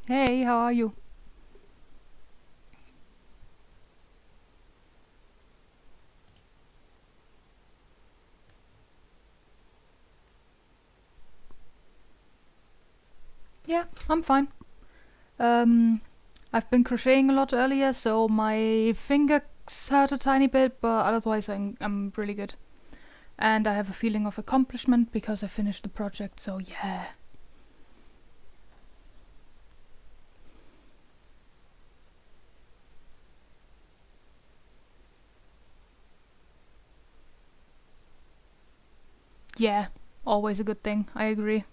Hey, how are you? Yeah, I'm fine. Um, I've been crocheting a lot earlier, so my fingers hurt a tiny bit, but otherwise I'm really good. And I have a feeling of accomplishment because I finished the project, so yeah. Yeah, always a good thing, I agree.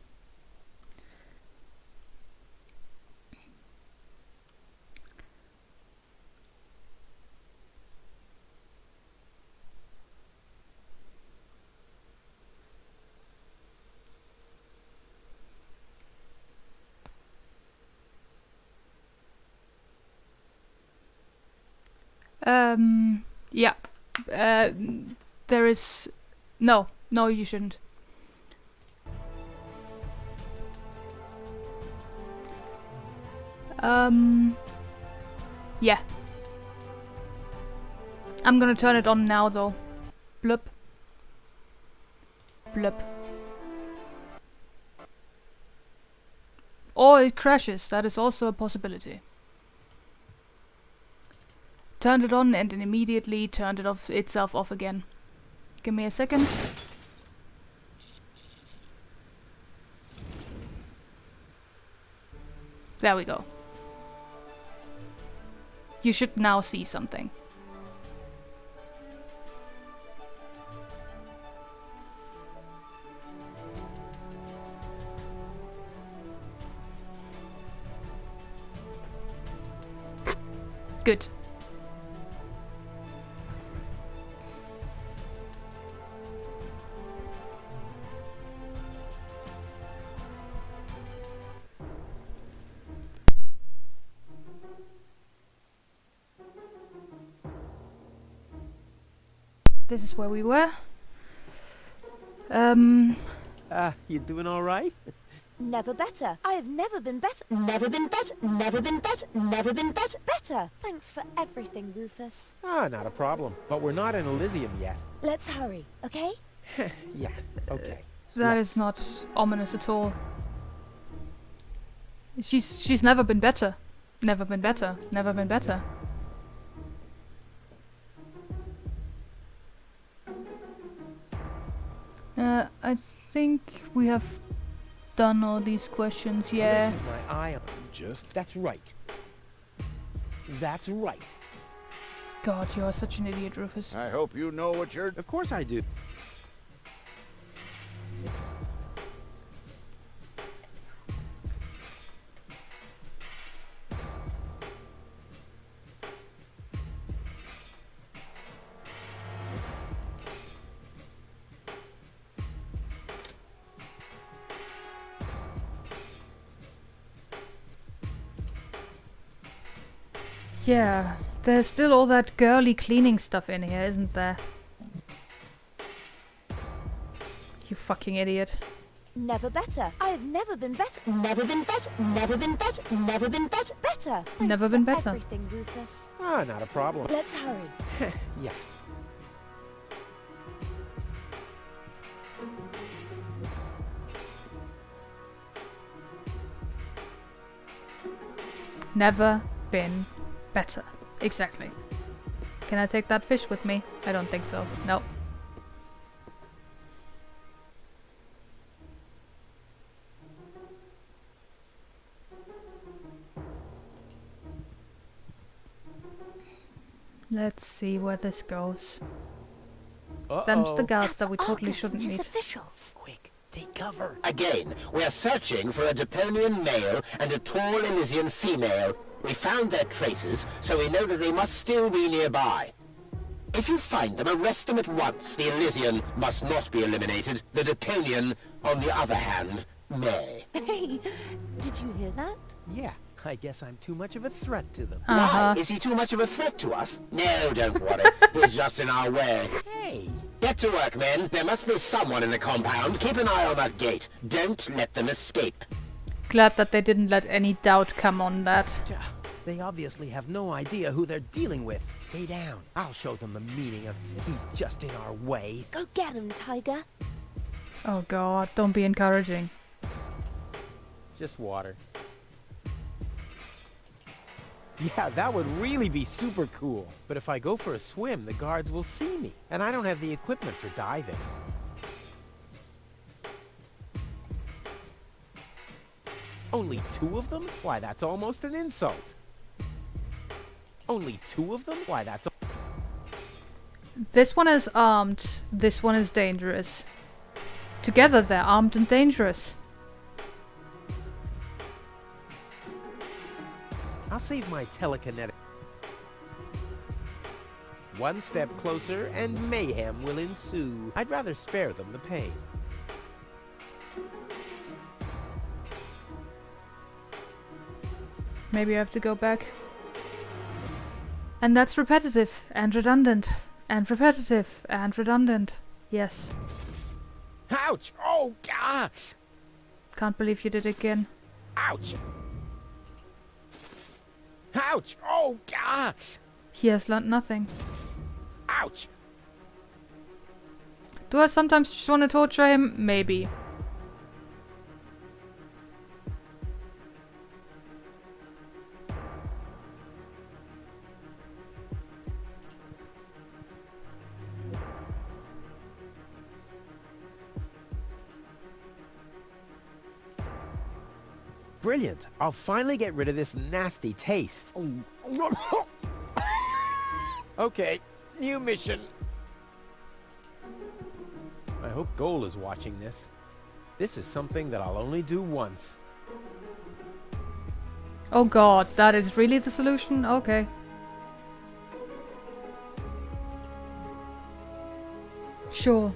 Yeah. Uh, there is... No, you shouldn't. Yeah. I'm gonna turn it on now, though. Blup. Blup. Or it crashes, that is also a possibility. Turned it on and then immediately turned it off itself off again. Give me a second. There we go. You should now see something. Good. This is where we were. You doing all right? Never better. I have never been better. Never been better. Never been better. Never been better. Better. Thanks for everything, Rufus. Not a problem. But we're not in Elysium yet. Let's hurry, okay? Yeah, okay. That is not ominous at all. She's never been better. Never been better. Never been better. I think we have done all these questions, yeah. Keep my eye on just. That's right. That's right. God, you are such an idiot, Rufus. I hope you know what you're... Of course I do. Yeah, there's still all that girly cleaning stuff in here, isn't there? You fucking idiot. Never better. I have never been better. Never been better. Never been better. Never been better. Better. Thanks Never been for better. everything, Rufus. Not a problem. Let's hurry. Yeah. Never been better. Exactly. Can I take that fish with me? I don't think so. No. Let's see where this goes. Them's the guards that we totally Argus shouldn't and his meet. officials. Quick, take cover. Again, we're searching for a Deponian male and a tall Elysian female. We found their traces, so we know that they must still be nearby. If you find them, arrest them at once. The Elysian must not be eliminated. The Deponian, on the other hand, may. Hey, did you hear that? Yeah, I guess I'm too much of a threat to them. Uh-huh. Why? Is he too much of a threat to us? No, don't worry. He's just in our way. Hey! Get to work, men. There must be someone in the compound. Keep an eye on that gate. Don't let them escape. glad that they didn't let any doubt come on that. They obviously have no idea who they're dealing with. Stay down. I'll show them the meaning of he's just in our way. Go get him, Tiger. Oh god, don't be encouraging. Just water. Yeah, that would really be super cool. But if I go for a swim, the guards will see me. And I don't have the equipment for diving. Only 2 of them? Why, that's almost an insult. Only 2 of them? Why, that's... This one is armed, this one is dangerous. Together they're armed and dangerous. I'll save my telekinetic. One step closer and mayhem will ensue. I'd rather spare them the pain. Maybe I have to go back. And that's repetitive and redundant and repetitive and redundant. Yes. Ouch! Oh, gosh! Can't believe you did it again. Ouch! Ouch! Oh, gosh! He has learned nothing. Ouch! Do I sometimes just want to torture him? Maybe. Brilliant! I'll finally get rid of this nasty taste. Okay, new mission. I hope Goal is watching this. This is something that I'll only do once. Oh god, that is really the solution? Okay. Sure.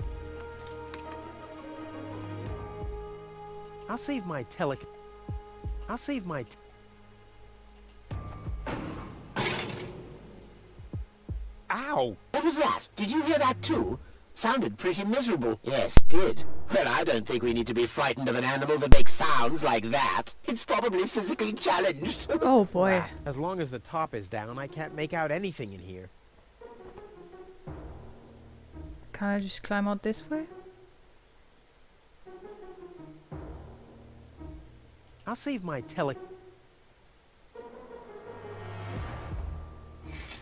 I'll save my I'll save my... Ow! What was that? Did you hear that too? Sounded pretty miserable. Yes, did. Well, I don't think we need to be frightened of an animal that makes sounds like that. It's probably physically challenged. Oh boy. As long as the top is down, I can't make out anything in here. Can I just climb out this way? I'll save my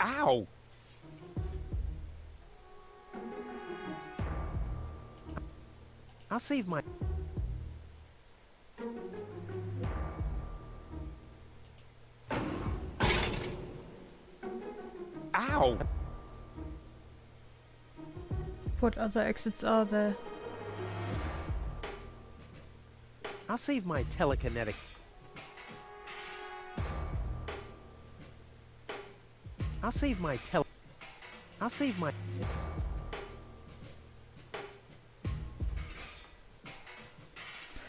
Ow! I'll save my... Ow! What other exits are there? I'll save my telekinetic... I'll save my I'll save my...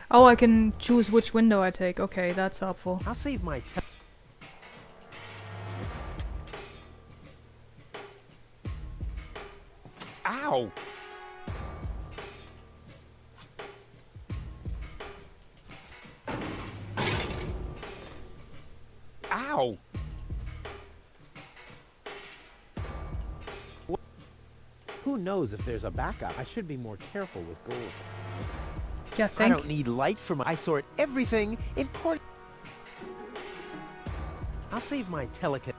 Oh, I can choose which window I take. Okay, that's helpful. I'll save my Ow! Ow! Who knows if there's a backup? I should be more careful with gold. Yeah, I don't need light for my... I sort everything in court. I'll save my telekinetic.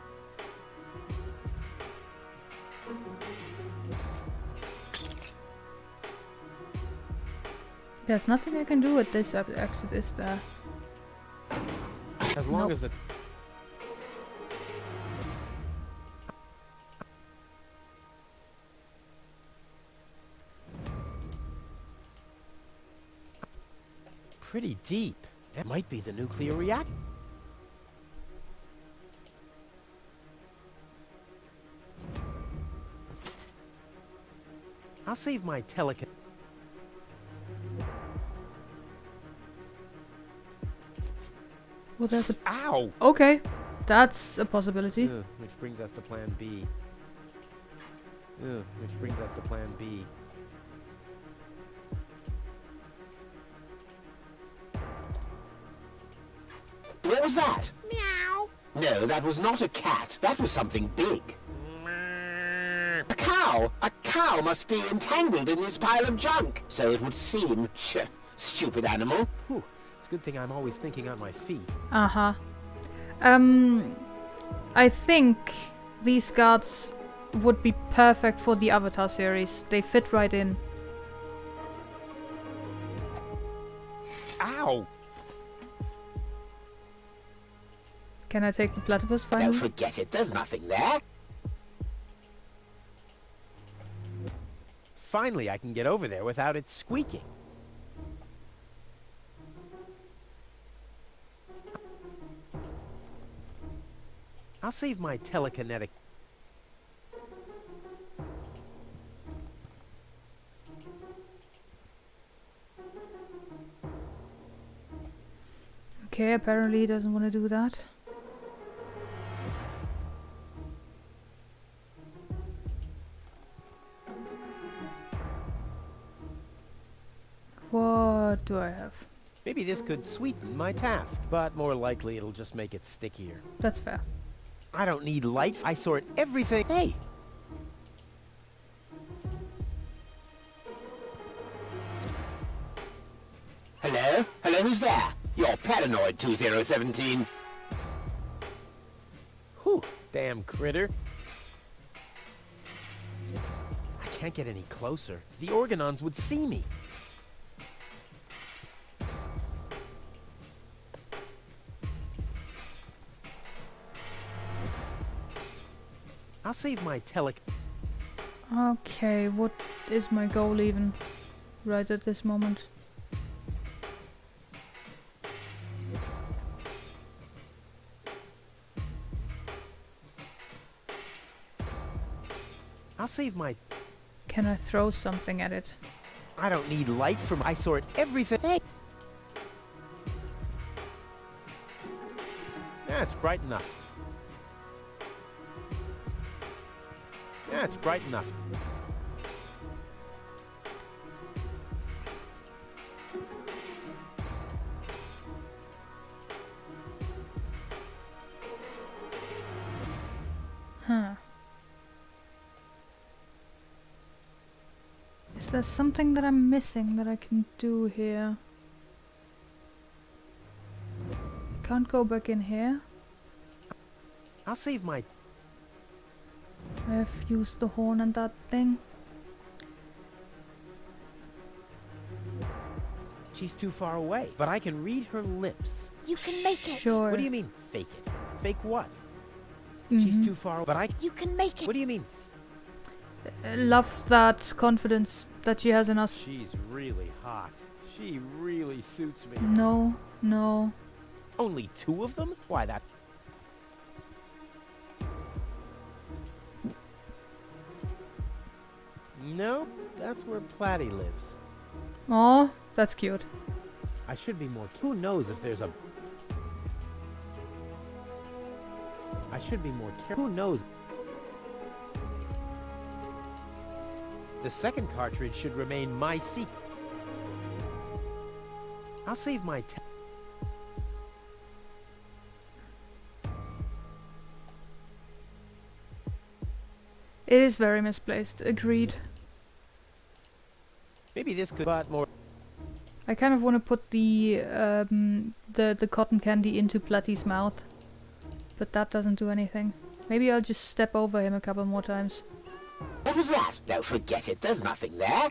There's nothing I can do with this exit, is there? As long Nope. as the... Pretty deep. That might be the nuclear reactor. I'll save my telekinetic. Well, there's a... Ow! Okay, that's a possibility. Which brings us to plan B. Which brings us to plan B. What was that? Meow. No, that was not a cat. That was something big. A cow! A cow must be entangled in this pile of junk. So it would seem. Stupid animal. Whew. It's a good thing I'm always thinking on my feet. Uh-huh. I think these guards would be perfect for the Avatar series. They fit right in. Ow! Can I take the platypus Don't finally? forget it. There's nothing there. Finally, I can get over there without it squeaking. I'll save my telekinetic... Okay, apparently he doesn't want to do that. What do I have? Maybe this could sweeten my task, but more likely it'll just make it stickier. That's fair. I don't need light. I sort everything. Hey! Hello? Hello, who's there? You're Paranoid 2017. Whew, damn critter. I can't get any closer. The Organons would see me. I'll save my Okay, what is my goal even right at this moment? I'll save my... Can I throw something at it? I don't need light from... I sort everything... Hey! That's bright enough. Yeah, it's bright enough. Huh. Is there something that I'm missing that I can do here? Can't go back in here. I'll save my... I've used the horn and that thing. She's too far away, but I can read her lips. You can make it. Sure. What do you mean, fake it? Fake what? Mhm. She's too far, but I... You can make it. What do you mean? Love that confidence that she has in us. She's really hot. She really suits me. No, no. Only 2 of them? Why, that... Nope, that's where Platy lives. Oh, that's cute. I should be more... Who knows if there's a... I should be more careful. Who knows? The second cartridge should remain my secret. I'll save my... It is very misplaced. Agreed. Maybe this could... But more... I kind of want to put the cotton candy into Platy's mouth, but that doesn't do anything. Maybe I'll just step over him a couple more times. What was that? Don't forget it. There's nothing there.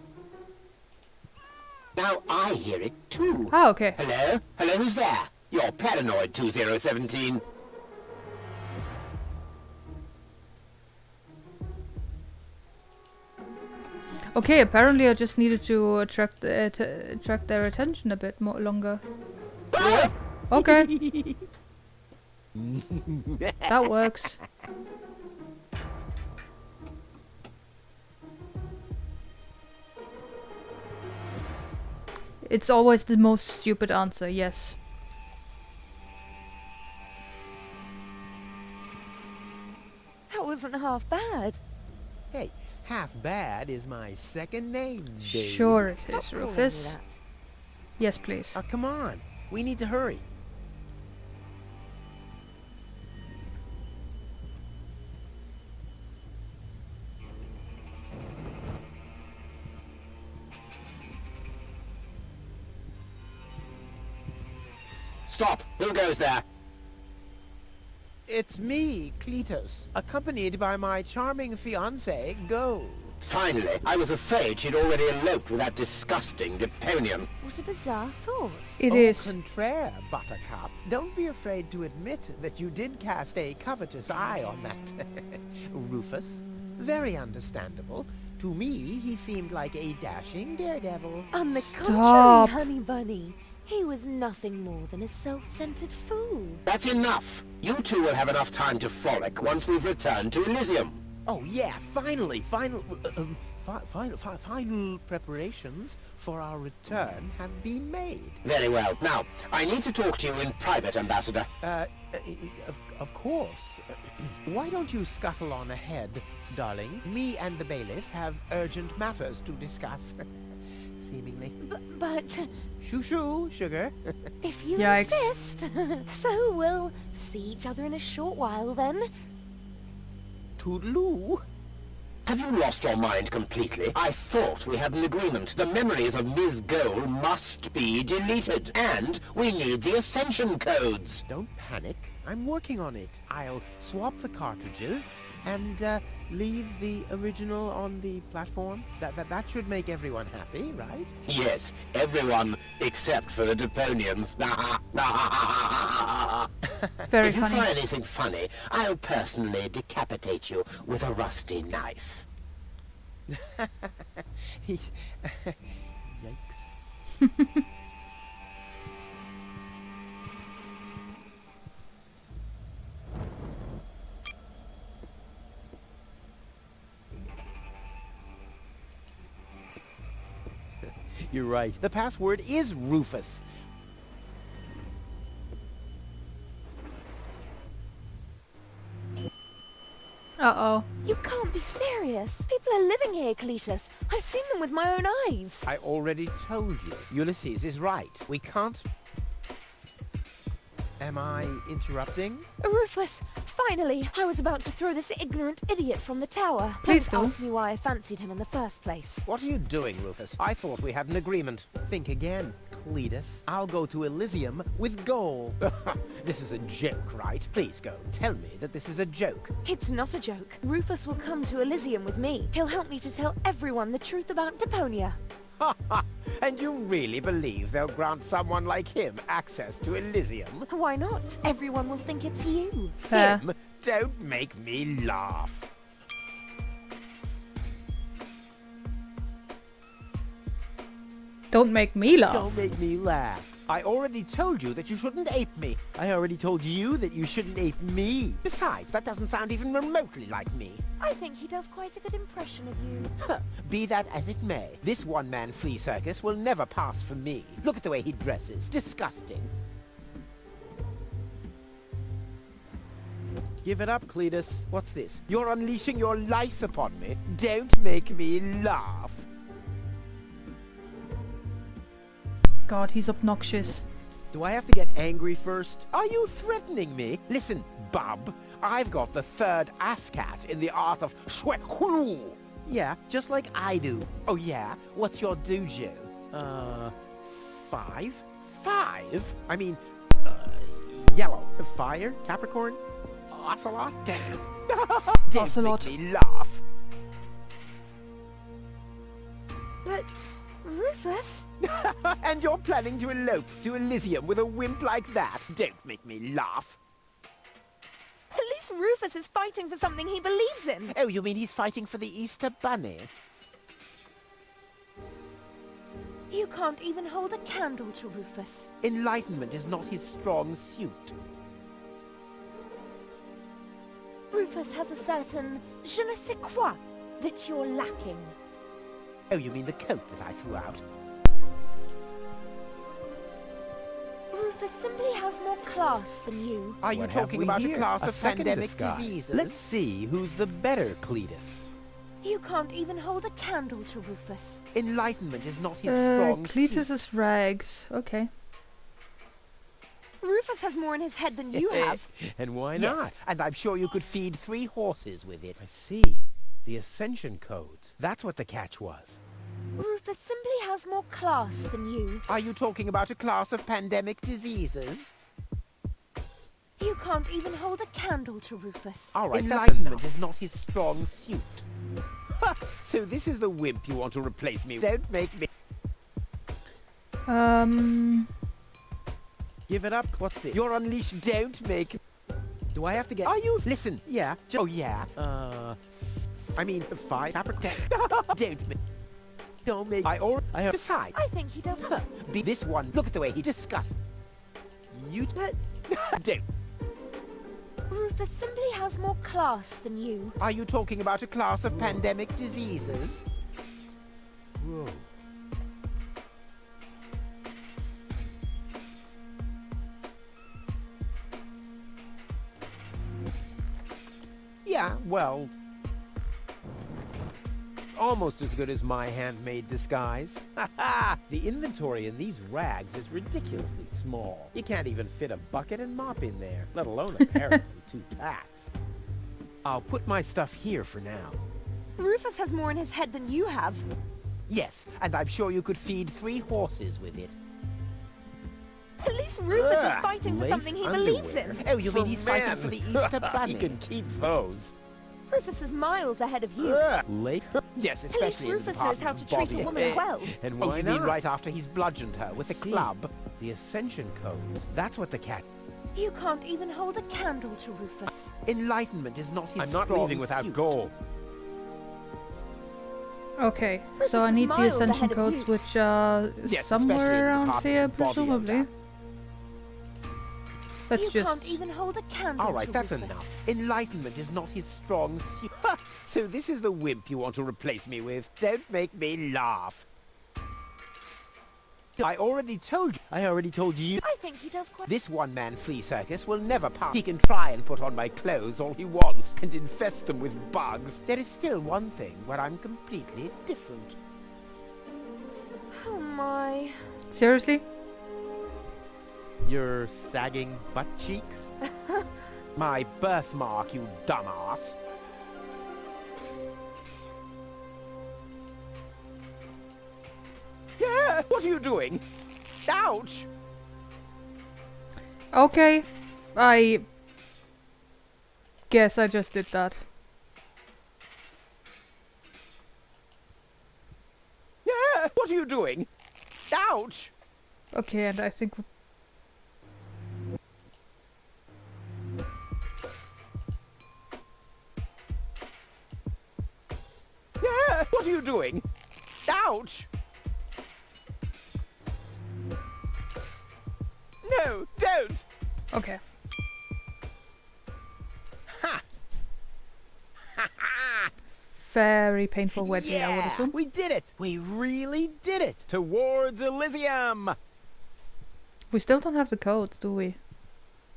Now I hear it too. Ah, okay. Hello? Hello, who's there? You're Paranoid 2017. Okay, apparently I just needed to attract their attention a bit more longer. Okay. That works. It's always the most stupid answer, yes. That wasn't half bad. Hey, half bad is my second name, Dave. Sure it Stop is, calling me Rufus. that. Yes, please. Come on. We need to hurry. Stop! Who goes there? It's me, Cletus, accompanied by my charming fiancée, Gold. Finally, I was afraid she'd already eloped with that disgusting Deponian. What a bizarre thought. It Au is. contraire, Buttercup. Don't be afraid to admit that you did cast a covetous eye on that Rufus. Very understandable. To me, he seemed like a dashing daredevil. On the Stop. contrary, Honey Bunny, he was nothing more than a self-centered fool. That's enough! You two will have enough time to frolic once we've returned to Elysium. Oh yeah, finally, final preparations for our return have been made. Very well. Now, I need to talk to you in private, Ambassador. Of course. Why don't you scuttle on ahead, darling? Me and the bailiff have urgent matters to discuss. Seemingly. But Shoo-shoo, sugar. if you Yikes. insist, so we'll see each other in a short while then. Toodaloo. Have you lost your mind completely? I thought we had an agreement. The memories of Ms. Goal must be deleted. And we need the Ascension codes. Don't panic. I'm working on it. I'll swap the cartridges and leave the original on the platform. That should make everyone happy, right? Yes, everyone except for the Deponians. Very If you funny. try anything funny, I'll personally decapitate you with a rusty knife. Yikes. You're right. The password is Rufus. Uh-oh. You can't be serious. People are living here, Cletus. I've seen them with my own eyes. I already told you. Ulysses is right. We can't... Am I interrupting? Rufus, finally! I was about to throw this ignorant idiot from the tower. Please Don't do. ask me why I fancied him in the first place. What are you doing, Rufus? I thought we had an agreement. Think again, Cletus. I'll go to Elysium with Goal. This is a joke, right? Please go. Tell me that this is a joke. It's not a joke. Rufus will come to Elysium with me. He'll help me to tell everyone the truth about Deponia. And you really believe they'll grant someone like him access to Elysium? Why not? Everyone will think it's you. Fair. Him? Don't make me laugh. Don't make me laugh. Don't make me laugh. I already told you that you shouldn't ape me. I already told you that you shouldn't ape me. Besides, that doesn't sound even remotely like me. I think he does quite a good impression of you. Be that as it may, this one-man flea circus will never pass for me. Look at the way he dresses. Disgusting. Give it up, Cletus. What's this? You're unleashing your lice upon me. Don't make me laugh. God, he's obnoxious. Do I have to get angry first? Are you threatening me? Listen, bub. I've got the third ASCAT in the art of shwe. Yeah, just like I do. Oh yeah? What's your dojo? 5? 5? I mean, yellow. Fire? Capricorn? Ocelot? Damn. Don't Ocelot. make me laugh. But, Rufus? And you're planning to elope to Elysium with a wimp like that? Don't make me laugh. At least Rufus is fighting for something he believes in. Oh, you mean he's fighting for the Easter Bunny? You can't even hold a candle to Rufus. Enlightenment is not his strong suit. Rufus has a certain je ne sais quoi that you're lacking. Oh, you mean the coat that I threw out? Rufus simply has more class than you. Are you What talking have about we a here? class A of second pandemic disguise. diseases? Let's see who's the better Cletus. You can't even hold a candle to Rufus. Enlightenment is not his strong suit. Cletus's rags. Okay. Rufus has more in his head than you have. And why Yes, not? and I'm sure you could feed 3 horses with it. I see. The Ascension codes. That's what the catch was. Rufus simply has more class than you. Are you talking about a class of pandemic diseases? You can't even hold a candle to Rufus. All right, that's Enlightenment enough. Is not his strong suit. Ha! So this is the wimp you want to replace me with. Don't make me... Give it up. What's this? You're unleashed. Don't make... Do I have to get... Are you... Listen. Yeah. Oh, yeah. I mean, 5 Capricorn. Don't make... Don't make... I have... Besides... I think he does. Be this one. Look at the way he discusses. You... But Don't... Rufus simply has more class than you. Are you talking about a class of pandemic diseases? Whoa. Yeah, well... Almost as good as my handmade disguise. Ha ha! The inventory in these rags is ridiculously small. You can't even fit a bucket and mop in there, let alone apparently 2 packs. I'll put my stuff here for now. Rufus has more in his head than you have. Yes, and I'm sure you could feed 3 horses with it. At least Rufus is Ugh, fighting for lace something he believes in. Oh, you mean he's fighting man. for the Easter Bunny? He can keep those. Rufus is miles ahead of you. Late? Yes, At least especially in the Rufus knows how department to of treat a body. woman well. And Oh, why you not? mean right after he's bludgeoned her with a See. club? The Ascension codes. That's what the cat... You can't even hold a candle to Rufus. Enlightenment is not his I'm not strong leaving without suit. gold. Okay, Rufus so I is need the miles ascension ahead of codes, you. which are Yes, especially in somewhere the around department here, of body presumably. odor. Let's You just... can't even hold a candle All right, to that's Rufus. enough. Enlightenment is not his strong suit. Ha! So this is the wimp you want to replace me with. Don't make me laugh. I already told you. I think he does quite... This one-man flea circus will never pass. He can try and put on my clothes all he wants and infest them with bugs. There is still one thing where I'm completely different. Oh my... Seriously? Your sagging butt cheeks? My birthmark, you dumbass. Yeah, what are you doing? Ouch! Okay. I... guess I just did that. Yeah, what are you doing? Ouch! Okay, and I think... Yeah, what are you doing? Ouch! No, don't! Okay. Ha! Very painful wedgie, I would assume. We did it! We really did it! Towards Elysium! We still don't have the codes, do we?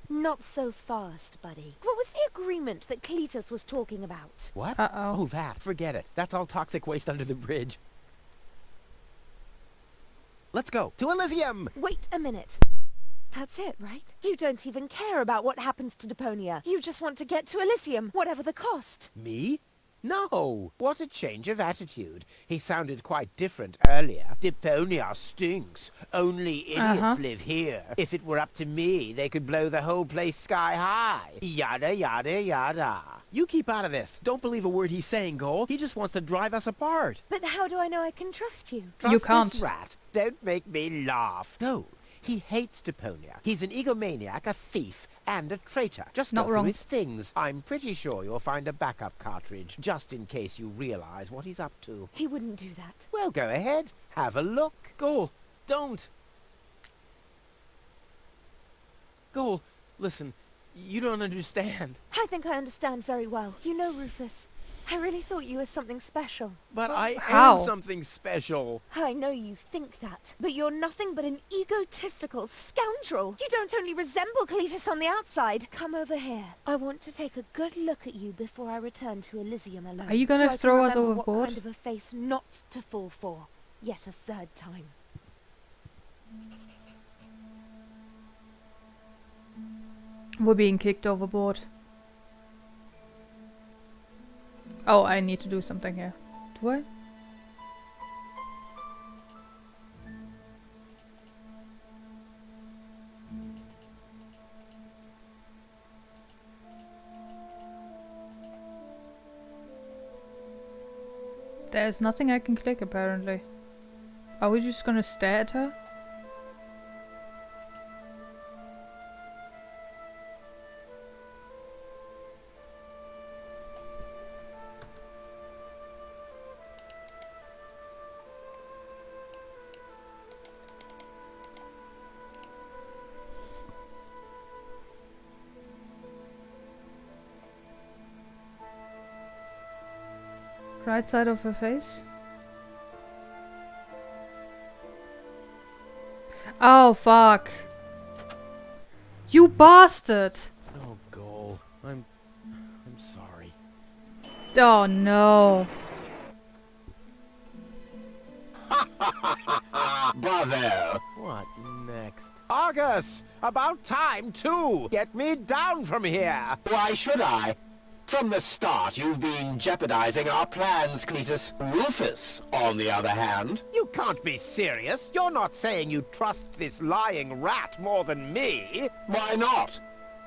Not so fast, buddy. What was the agreement that Cletus was talking about? What? Uh-oh. Oh, that. Forget it. That's all toxic waste under the bridge. Let's go to Elysium! Wait a minute. That's it, right? You don't even care about what happens to Deponia. You just want to get to Elysium, whatever the cost. Me? No! What a change of attitude. He sounded quite different earlier. Deponia stinks. Only idiots live here. If it were up to me, they could blow the whole place sky high. Yada, yada, yada. You keep out of this. Don't believe a word he's saying, Cole. He just wants to drive us apart. But how do I know I can trust you? You Trust can't. this rat. Don't make me laugh. No. He hates Deponia. He's an egomaniac, a thief, and a traitor. Just Not go through wrong. his things. I'm pretty sure you'll find a backup cartridge, just in case you realize what he's up to. He wouldn't do that. Well, go ahead. Have a look. Cole, don't. Cole, listen. You don't understand. I think I understand very well. You know, Rufus, I really thought you were something special. But I How? am something special. I know you think that, but you're nothing but an egotistical scoundrel. You don't only resemble Cletus on the outside. Come over here. I want to take a good look at you before I return to Elysium alone. Are you gonna so I can throw us remember overboard? What kind of a face not to fall for, yet a third time. We're being kicked overboard. Oh, I need to do something here. Do I? There's nothing I can click apparently. Are we just gonna stare at her? Right side of her face? Oh, fuck. You bastard! Oh, Goal. I'm sorry. Oh, no. Bravo! What next? Argus! About time, too! Get me down from here! Why should I? From the start, you've been jeopardizing our plans, Cletus. Rufus, on the other hand... You can't be serious. You're not saying you trust this lying rat more than me. Why not?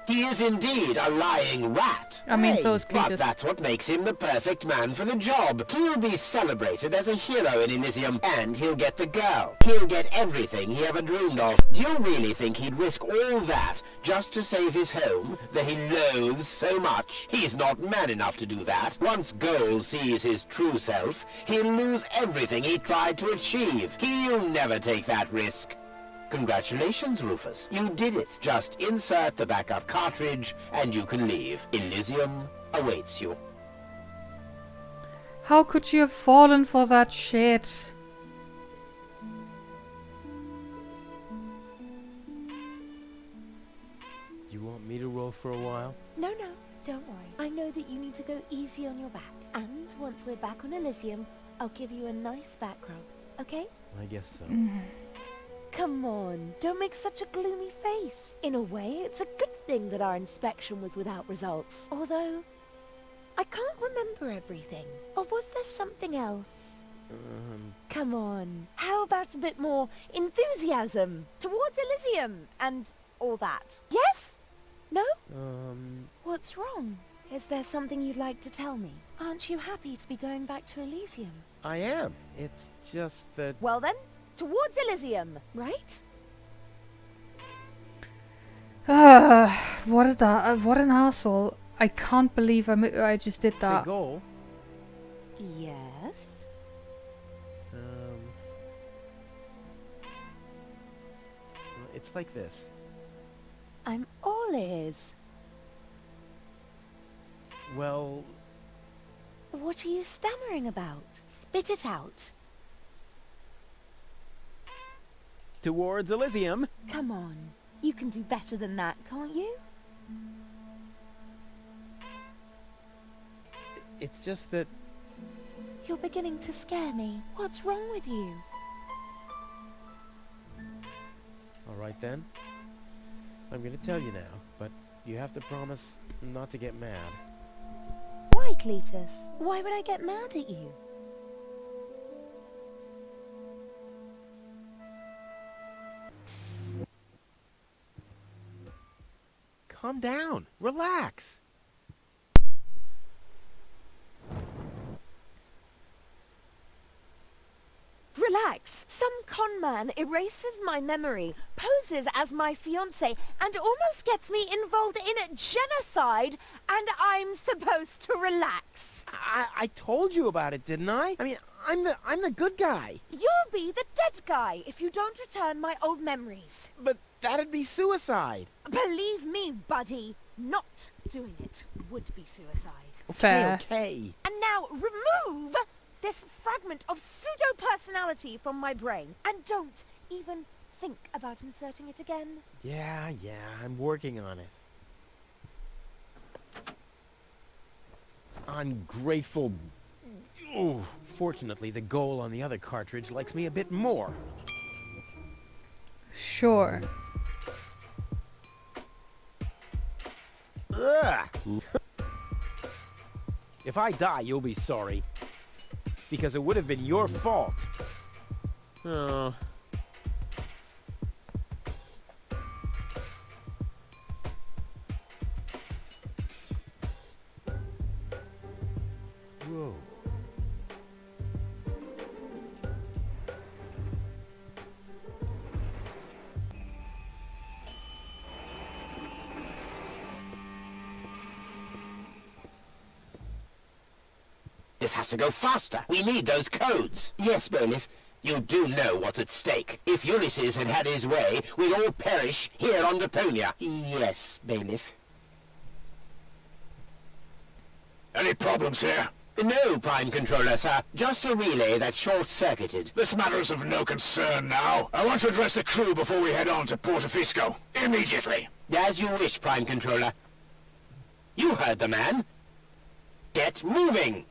He is indeed a lying rat. I mean, so Hey, is But Cletus. that's what makes him the perfect man for the job. He'll be celebrated as a hero in Elysium, and he'll get the girl. He'll get everything he ever dreamed of. Do you really think he'd risk all that just to save his home that he loathes so much? He's not man enough to do that. Once Goal sees his true self, he'll lose everything he tried to achieve. He'll never take that risk. Congratulations, Rufus. You did it. Just insert the backup cartridge and you can leave. Elysium awaits you. How could you have fallen for that shit? You want me to roll for a while? No, don't worry. I know that you need to go easy on your back. And once we're back on Elysium, I'll give you a nice back rub, okay? I guess so. Come on, don't make such a gloomy face. In a way, it's a good thing that our inspection was without results. Although, I can't remember everything. Or was there something else? Come on, how about a bit more enthusiasm towards Elysium and all that? Yes? No? What's wrong? Is there something you'd like to tell me? Aren't you happy to be going back to Elysium? I am. It's just that... Well then, towards Elysium, right? What an asshole. I can't believe I just did Say that. Goal. Yes. Well, it's like this. I'm all ears. Well, What are you stammering about? Spit it out. towards Elysium. Come on. You can do better than that, can't you? It's just that... You're beginning to scare me. What's wrong with you? Alright then. I'm gonna tell you now, but you have to promise not to get mad. Why, Cletus? Why would I get mad at you? Calm down. Relax. Relax. Some con man erases my memory, poses as my fiancé, and almost gets me involved in genocide, and I'm supposed to relax. I told you about it, didn't I? I mean, I'm the good guy. You'll be the dead guy if you don't return my old memories. But that'd be suicide. Believe me, buddy, not doing it would be suicide. Fair. Okay. And now remove this fragment of pseudo-personality from my brain. And don't even think about inserting it again. Yeah, I'm working on it. Ungrateful... Ooh, fortunately, the Goal on the other cartridge likes me a bit more. Sure. Ugh. If I die, you'll be sorry. Because it would have been your fault. Oh. Whoa. This has to go faster. We need those codes. Yes, bailiff. You do know what's at stake. If Ulysses had had his way, we'd all perish here on Deponia. Yes, bailiff. Any problems here? No, Prime Controller, sir. Just a relay that's short-circuited. This matter is of no concern now. I want to address the crew before we head on to Portofisco. Immediately. As you wish, Prime Controller. You heard the man. Get moving!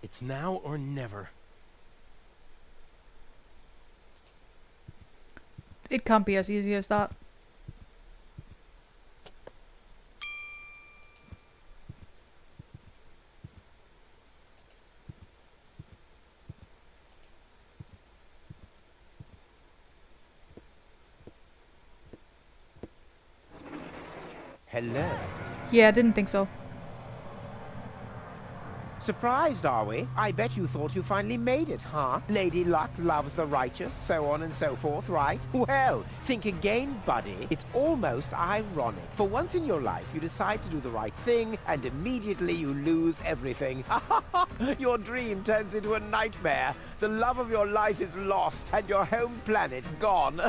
It's now or never. It can't be as easy as that. Hello. Yeah, I didn't think so. Surprised, are we? I bet you thought you finally made it, huh? Lady Luck loves the righteous, so on and so forth, right? Well, think again, buddy. It's almost ironic. For once in your life, you decide to do the right thing, and immediately you lose everything. Your dream turns into a nightmare. The love of your life is lost, and your home planet gone.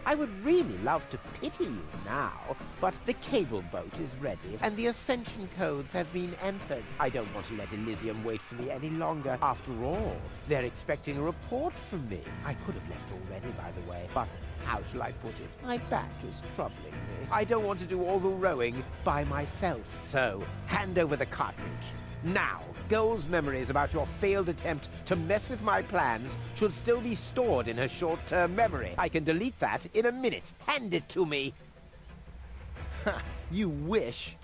I would really love to pity you now, but the cable boat is ready, and the ascension codes have been entered. I don't want to let Elysium wait for me any longer. After all, they're expecting a report from me. I could have left already, by the way, but how shall I put it? My back is troubling me. I don't want to do all the rowing by myself. So, hand over the cartridge. Now, Goal's memories about your failed attempt to mess with my plans should still be stored in her short-term memory. I can delete that in a minute. Hand it to me. Ha, you wish.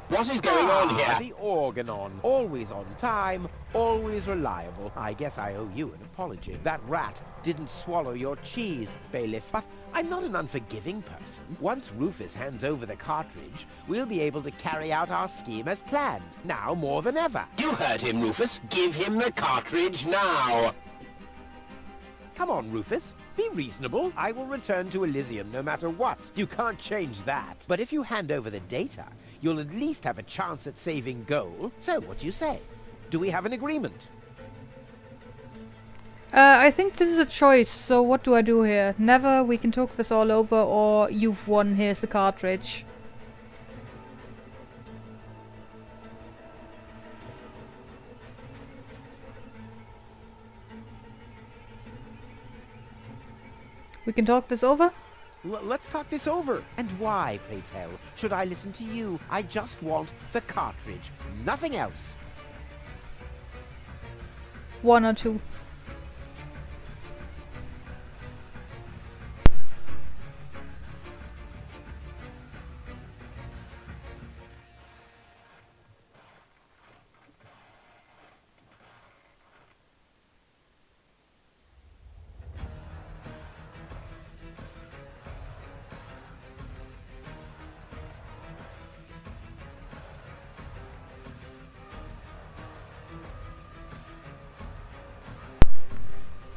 What is going on here? The Organon. Always on time, always reliable. I guess I owe you an apology. That rat didn't swallow your cheese, bailiff. But I'm not an unforgiving person. Once Rufus hands over the cartridge, we'll be able to carry out our scheme as planned. Now more than ever. You heard him, Rufus. Give him the cartridge now. Come on, Rufus. Be reasonable. I will return to Elysium no matter what. You can't change that. But if you hand over the data, you'll at least have a chance at saving Goal. So, what do you say? Do we have an agreement? I think this is a choice, so what do I do here? Never, we can talk this all over, or you've won, here's the cartridge. We can talk this over? Let's talk this over. And why, pray tell, should I listen to you? I just want the cartridge. Nothing else. One or two.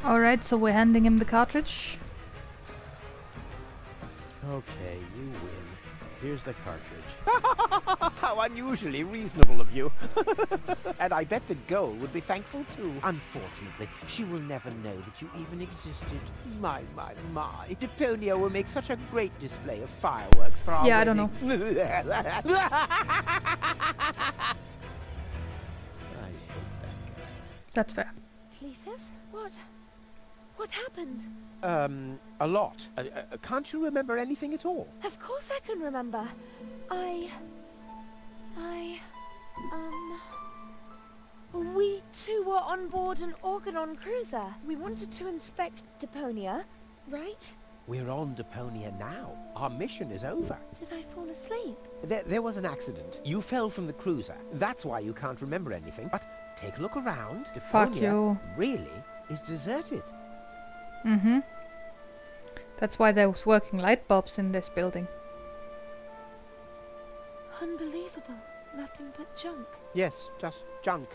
Alright, so we're handing him the cartridge. Okay, you win. Here's the cartridge. How unusually reasonable of you. And I bet the Goal would be thankful too. Unfortunately, she will never know that you even existed. My. Deponia will make such a great display of fireworks for our Yeah, I don't know. wedding. I hate that guy. That's fair. Cletus? What? What happened? A lot. Can't you remember anything at all? Of course I can remember. We two were on board an Organon cruiser. We wanted to inspect Deponia, right? We're on Deponia now. Our mission is over. Did I fall asleep? There was an accident. You fell from the cruiser. That's why you can't remember anything. But take a look around. Fuck Deponia you. really is deserted. Mm-hmm. That's why there's working light bulbs in this building. Unbelievable. Nothing but junk. Yes, just junk.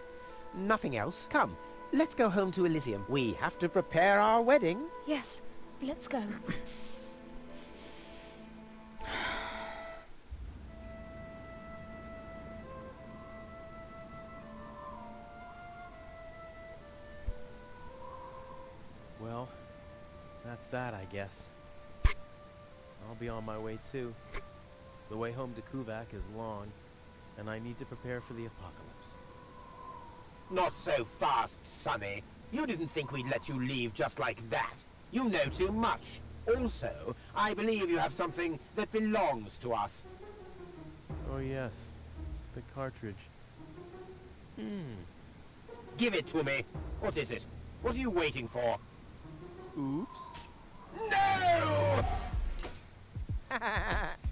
Nothing else. Come, let's go home to Elysium. We have to prepare our wedding. Yes, Let's go. Well, that's that, I guess. I'll be on my way too. The way home to Kuvak is long, and I need to prepare for the apocalypse. Not so fast, Sonny. You didn't think we'd let you leave just like that. You know too much. Also, I believe you have something that belongs to us. Oh yes, the cartridge. Give it to me. What is it? What are you waiting for? Oops. No!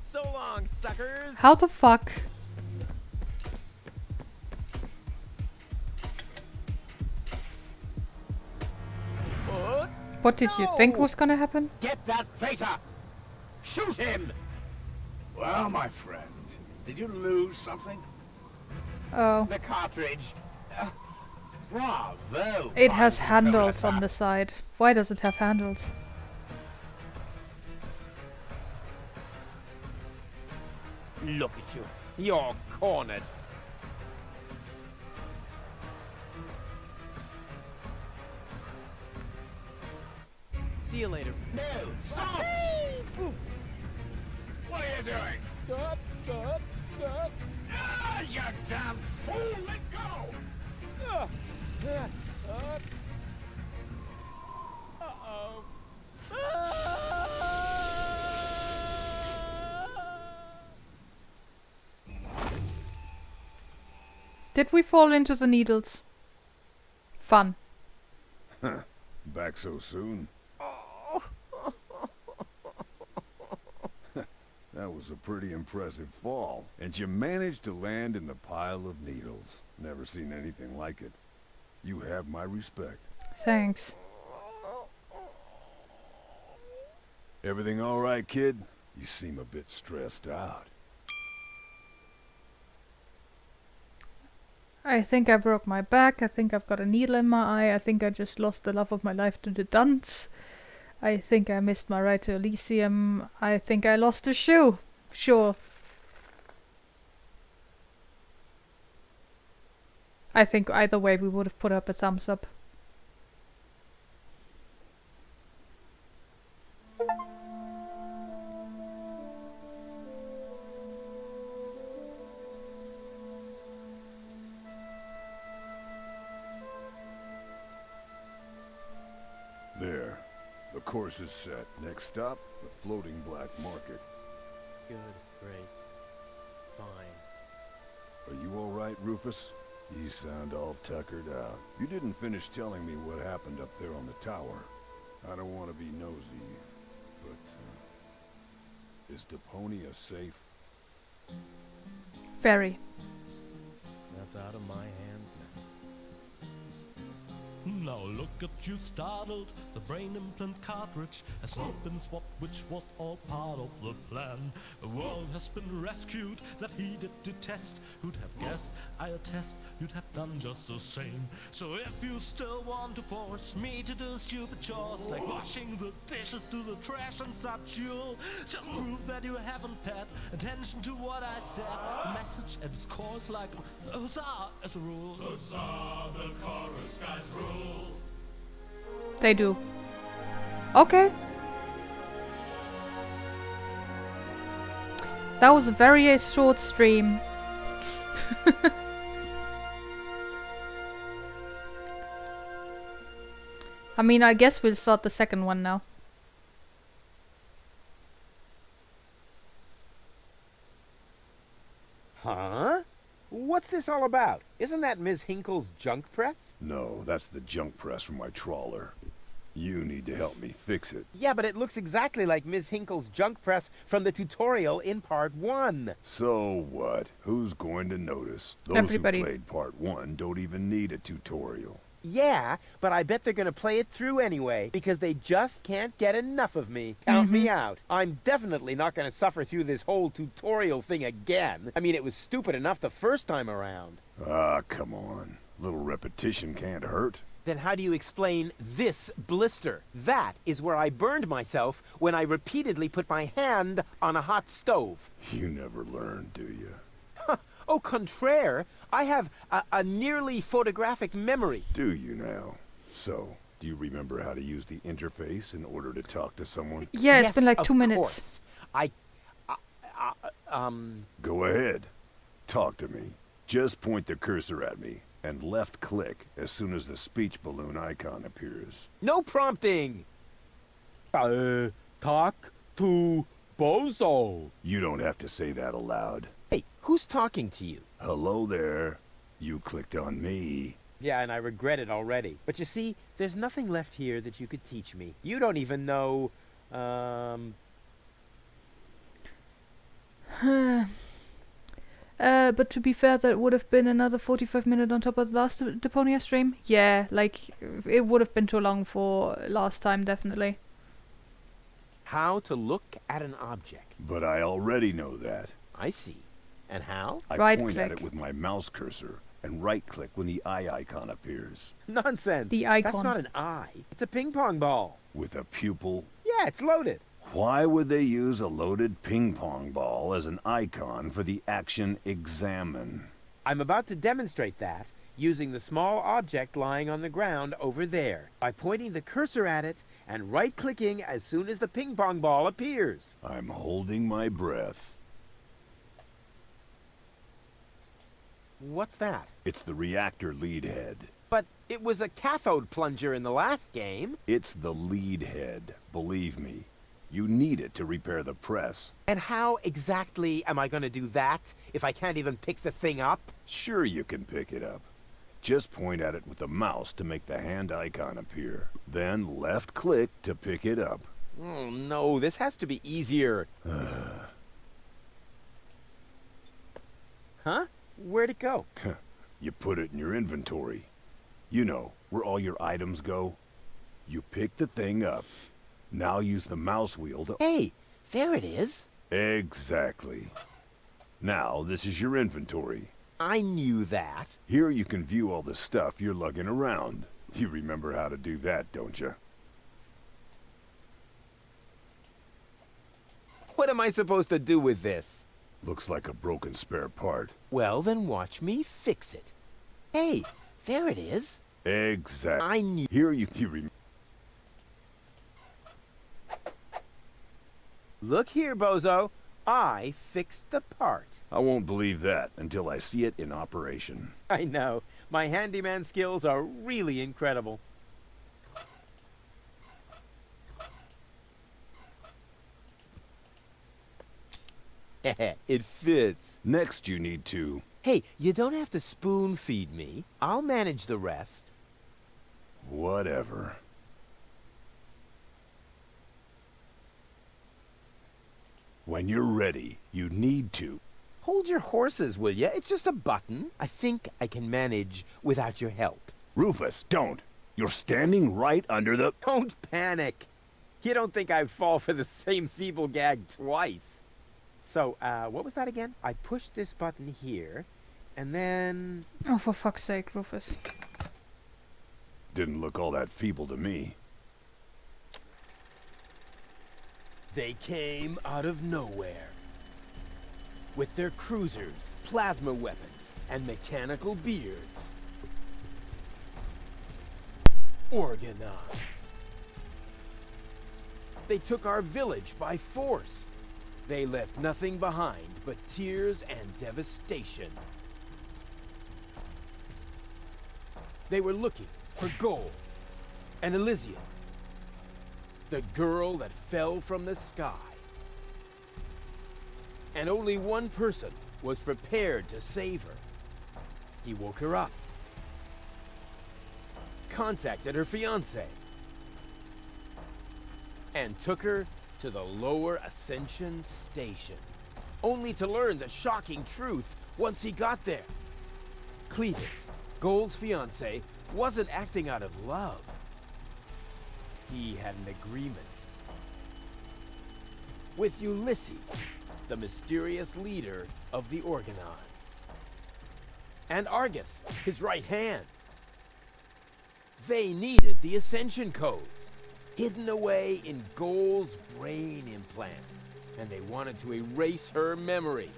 So long, suckers! How the fuck? What did you think No! was gonna happen? Get that traitor! Shoot him! Well, my friend, did you lose something? Oh. The cartridge. Bravo! It has fine handles on controller. the side. Why does it have handles? Look at you. You're cornered. See you later. No! Stop! What are you doing? Stop! Stop! Stop! Ah, you damn fool! Let go! Uh-oh. Did we fall into the needles? Fun. Back so soon? That was a pretty impressive fall. And you managed to land in the pile of needles. Never seen anything like it. You have my respect. Thanks. Everything all right, kid? You seem a bit stressed out. I think I broke my back. I think I've got a needle in my eye. I think I just lost the love of my life to the dunce. I think I missed my ride to Elysium. I think I lost a shoe. Sure. I think either way we would have put up a thumbs up. There. The course is set. Next stop, the floating black market. Good. Great. Fine. Are you all right, Rufus? You sound all tuckered out. You didn't finish telling me what happened up there on the tower. I don't want to be nosy, but, is Deponia safe? Very. That's out of my hands now. Now look at you startled, the brain implant cartridge has not been swapped, which was all part of the plan. The world has been rescued, that he did detest. Who'd have guessed, I attest, you'd have done just the same. So if you still want to force me to do stupid chores, like washing the dishes to the trash and such, you'll just prove that you haven't paid attention to what I said. The message at its core is like a huzzah as a rule. Huzzah, the chorus guys rule. They do. Okay. That was a very short stream. I mean, I guess we'll start the second one now. Huh? What's this all about? Isn't that Ms. Hinkle's junk press? No, that's the junk press from my trawler. You need to help me fix it. Yeah, but it looks exactly like Ms. Hinkle's junk press from the tutorial in Part 1. So what? Who's going to notice? Those Everybody. who played Part 1 don't even need a tutorial. Yeah, but I bet they're gonna play it through anyway, because they just can't get enough of me. Count me out. I'm definitely not gonna suffer through this whole tutorial thing again. I mean, it was stupid enough the first time around. Ah, come on. A little repetition can't hurt. Then how do you explain this blister? That is where I burned myself when I repeatedly put my hand on a hot stove. You never learn, do you? Au contraire, I have a nearly photographic memory. Do you now? So, do you remember how to use the interface in order to talk to someone? Yeah, it's Yes, been like of 2 minutes. course. Go ahead. Talk to me. Just point the cursor at me, and left click as soon as the speech balloon icon appears. No prompting. Talk to Bozo. You don't have to say that aloud. Hey, who's talking to you? Hello there. You clicked on me. Yeah, and I regret it already. But you see, there's nothing left here that you could teach me. You don't even know, But to be fair, that would have been another 45 minutes on top of the last Deponia stream. Yeah, like, it would have been too long for last time, definitely. how to look at an object. But I already know that. I see. And how? I Right point at click. it with my mouse cursor, and right-click when the eye icon appears. Nonsense. The That's icon. not an eye. It's a ping pong ball. With a pupil. Yeah, it's loaded. Why would they use a loaded ping-pong ball as an icon for the action examine? I'm about to demonstrate that using the small object lying on the ground over there by pointing the cursor at it and right-clicking as soon as the ping pong ball appears. I'm holding my breath. What's that? It's the reactor lead head. But it was a cathode plunger in the last game. It's the lead head, believe me. You need it to repair the press. And how exactly am I going to do that if I can't even pick the thing up? Sure you can pick it up. Just point at it with the mouse to make the hand icon appear. Then left click to pick it up. Oh no, this has to be easier. Huh? Where'd it go? You put it in your inventory. You know, where all your items go. You pick the thing up. Now use the mouse wheel to... Hey, there it is. Exactly. Now, this is your inventory. I knew that. Here you can view all the stuff you're lugging around. You remember how to do that, don't you? What am I supposed to do with this? Looks like a broken spare part. Well, then watch me fix it. Hey, there it is. Exactly. I knew... Here you remember. Look here, Bozo. I fixed the part. I won't believe that until I see it in operation. I know. My handyman skills are really incredible. It fits. Next you need to... Hey, you don't have to spoon feed me. I'll manage the rest. Whatever. When you're ready, you need to... Hold your horses, will ya? It's just a button. I think I can manage without your help. Rufus, don't! You're standing right under the... Don't panic. You don't think I'd fall for the same feeble gag twice. So, what was that again? I pushed this button here, and then... Oh, for fuck's sake, Rufus. Didn't look all that feeble to me. They came out of nowhere. With their cruisers, plasma weapons, and mechanical beards. Organized. They took our village by force. They left nothing behind but tears and devastation. They were looking for gold and Elysium, the girl that fell from the sky. And only one person was prepared to save her. He woke her up, contacted her fiancé, and took her to the lower Ascension Station, only to learn the shocking truth once he got there. Cletus, Gold's fiancé, wasn't acting out of love. He had an agreement with Ulysses, the mysterious leader of the Organon, and Argus, his right hand. They needed the Ascension codes, hidden away in Goal's brain implant, and they wanted to erase her memory.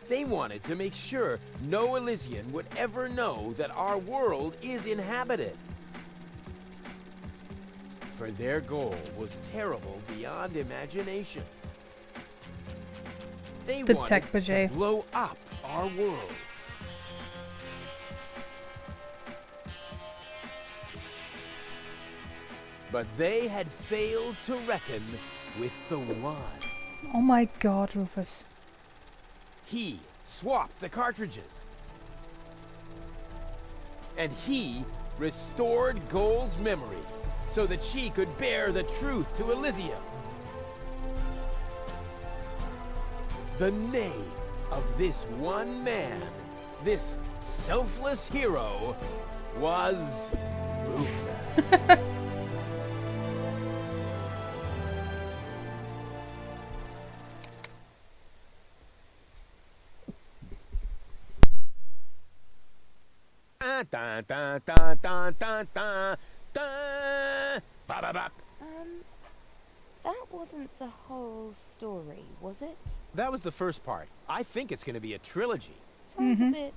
They wanted to make sure no Elysian would ever know that our world is inhabited. For their goal was terrible beyond imagination. They The wanted tech budget. to blow up our world. But they had failed to reckon with the One. Oh my god, Rufus. He swapped the cartridges. And he restored Goal's memory so that she could bear the truth to Elysium. The name of this one man, this selfless hero, was Rufus. Dun, dun, dun, dun, dun, dun, dun. Ba, ba, ba. That wasn't the whole story, was it? That was the first part. I think it's going to be a trilogy. Sounds a bit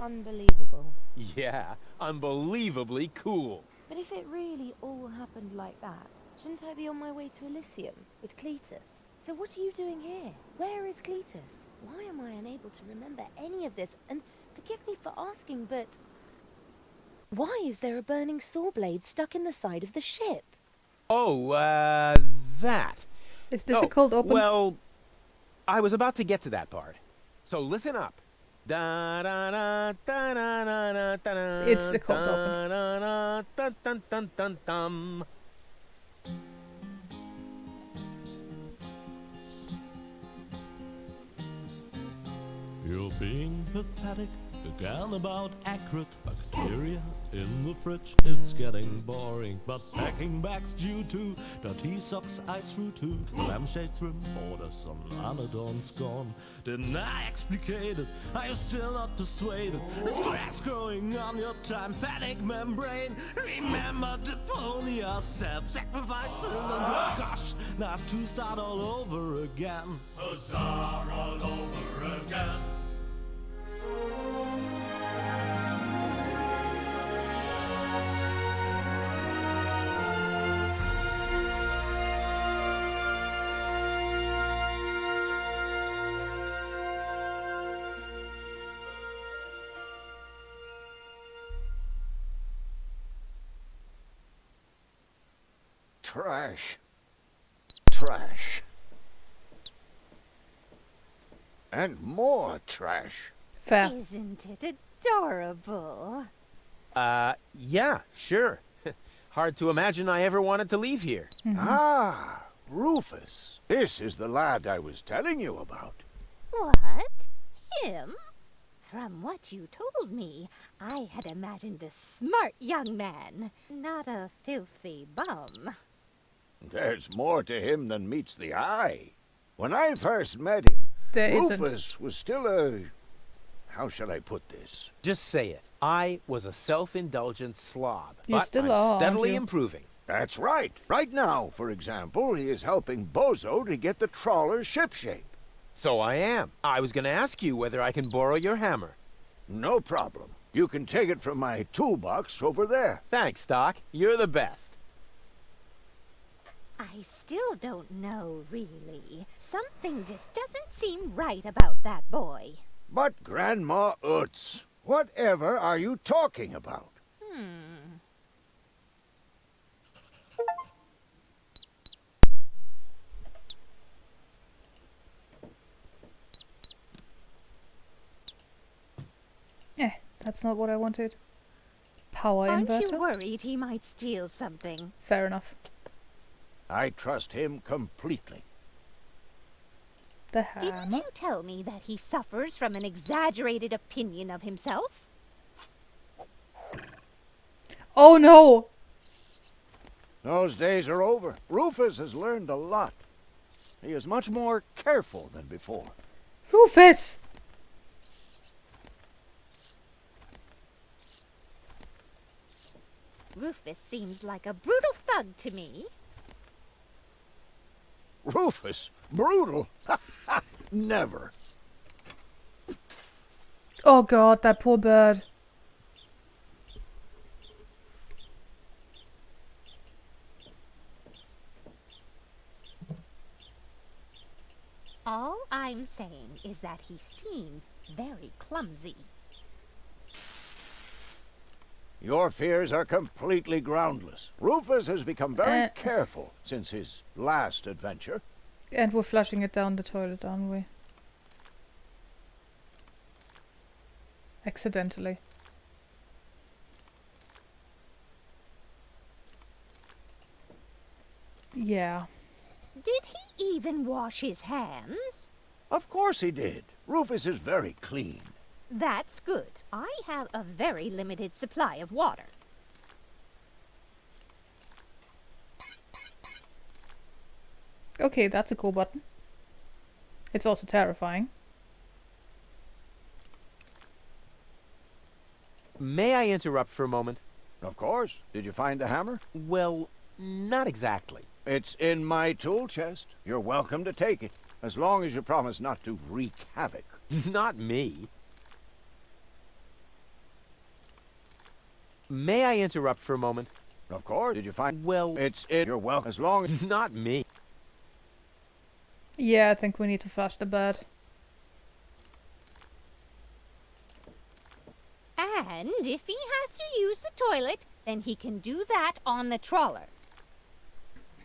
unbelievable. Yeah, unbelievably cool. But if it really all happened like that, shouldn't I be on my way to Elysium with Cletus? So what are you doing here? Where is Cletus? Why am I unable to remember any of this? And forgive me for asking, but why is there a burning saw blade stuck in the side of the ship? Oh, that. Is this a cold open? Well, I was about to get to that part. So listen up. Da, da, da, da, da, da, da, da, It's the cold open. da, da, dun, dun, dun, dun, dun. You're being pathetic, again about accurate bacteria in the fridge. It's getting boring, but packing bags due to dirty socks I threw to the lampshades rim border. Some Lanodon's gone. Didn't I explicate it? Are you still not persuaded? There's cracks growing on your tympanic membrane. Remember Deponia, self-sacrifices, and oh gosh, now I have to start all over again. Huzzah, all over again. Trash. Trash. And more trash. Fair. Isn't it adorable? Yeah, sure. Hard to imagine I ever wanted to leave here. Ah, Rufus. This is the lad I was telling you about. What? Him? From what you told me, I had imagined a smart young man, not a filthy bum. There's more to him than meets the eye. When I first met him, There isn't. Rufus was still a... How shall I put this? Just say it. I was a self-indulgent slob, You but still I'm are, aren't steadily you? improving. That's right. Right now, for example, he is helping Bozo to get the trawler shipshape. So I am. I was going to ask you whether I can borrow your hammer. No problem. You can take it from my toolbox over there. Thanks, Doc. You're the best. I still don't know, really. Something just doesn't seem right about that boy. But Grandma Utz, whatever are you talking about? That's not what I wanted. Power Aren't inverter? you worried he might steal something? Fair enough. I trust him completely. The hammer. Didn't you tell me that he suffers from an exaggerated opinion of himself? Oh no! Those days are over. Rufus has learned a lot. He is much more careful than before. Rufus! Rufus seems like a brutal thug to me. Rufus? Brutal? Never. Oh god, that poor bird. All I'm saying is that he seems very clumsy. Your fears are completely groundless. Rufus has become very Uh. careful since his last adventure. And we're flushing it down the toilet, aren't we? Accidentally. Yeah. Did he even wash his hands? Of course he did. Rufus is very clean. That's good. I have a very limited supply of water. Okay, that's a cool button. It's also terrifying. May I interrupt for a moment? Of course. Did you find the hammer? Well, not exactly. It's in my tool chest. You're welcome to take it, as long as you promise not to wreak havoc. Not me. May I interrupt for a moment? Of course. Did you find... Well, It's in... You're welcome, as long as... not me. Yeah, I think we need to flush the bird. And if he has to use the toilet, then he can do that on the trawler.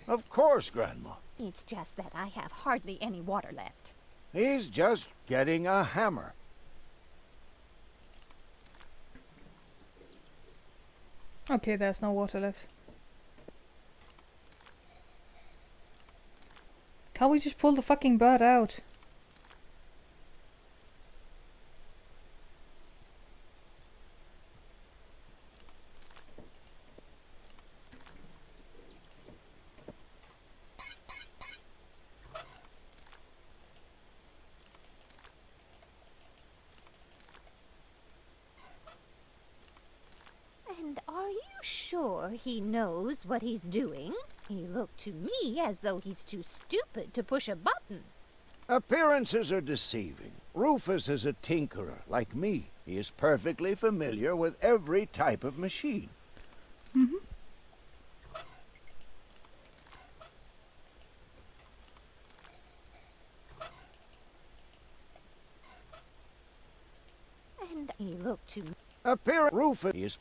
Of course, Grandma. It's just that I have hardly any water left. He's just getting a hammer. Okay, there's no water left. Can't we just pull the fucking bird out? And are you sure he knows what he's doing? He looked to me as though he's too stupid to push a button. Appearances are deceiving. Rufus is a tinkerer, like me. He is perfectly familiar with every type of machine. And he looked to me. Rufus is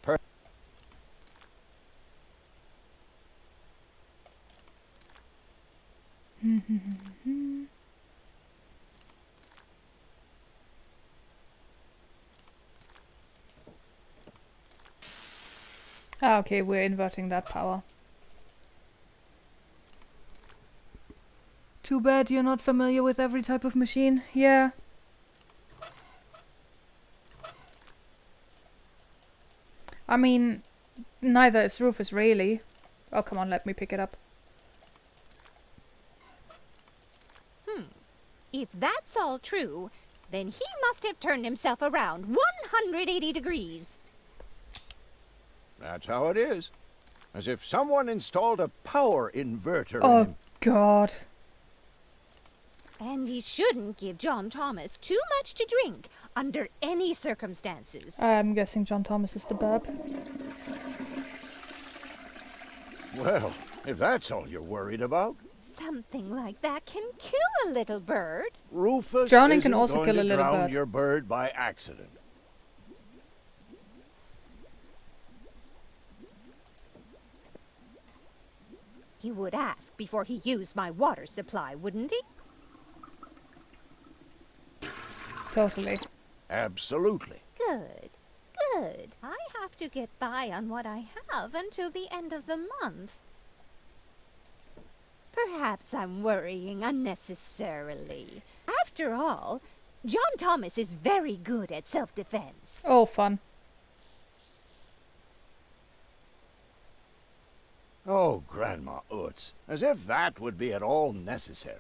Ah, okay, we're inverting that power. Too bad you're not familiar with every type of machine. Yeah. I mean, neither is Rufus really. Oh, come on, let me pick it up. If that's all true, then he must have turned himself around 180 degrees. That's how it is. As if someone installed a power inverter in Oh, him. God. And he shouldn't give John Thomas too much to drink under any circumstances. I'm guessing John Thomas is the burp. Well, if that's all you're worried about, Something like that can kill a little bird. Rufus Drowning can isn't also going kill to a little drown bird. your bird by accident. He would ask before he used my water supply, wouldn't he? Totally. Absolutely. Good. Good. I have to get by on what I have until the end of the month. Perhaps I'm worrying unnecessarily. After all, John Thomas is very good at self-defense. Oh, fun. Oh, Grandma Utz, as if that would be at all necessary.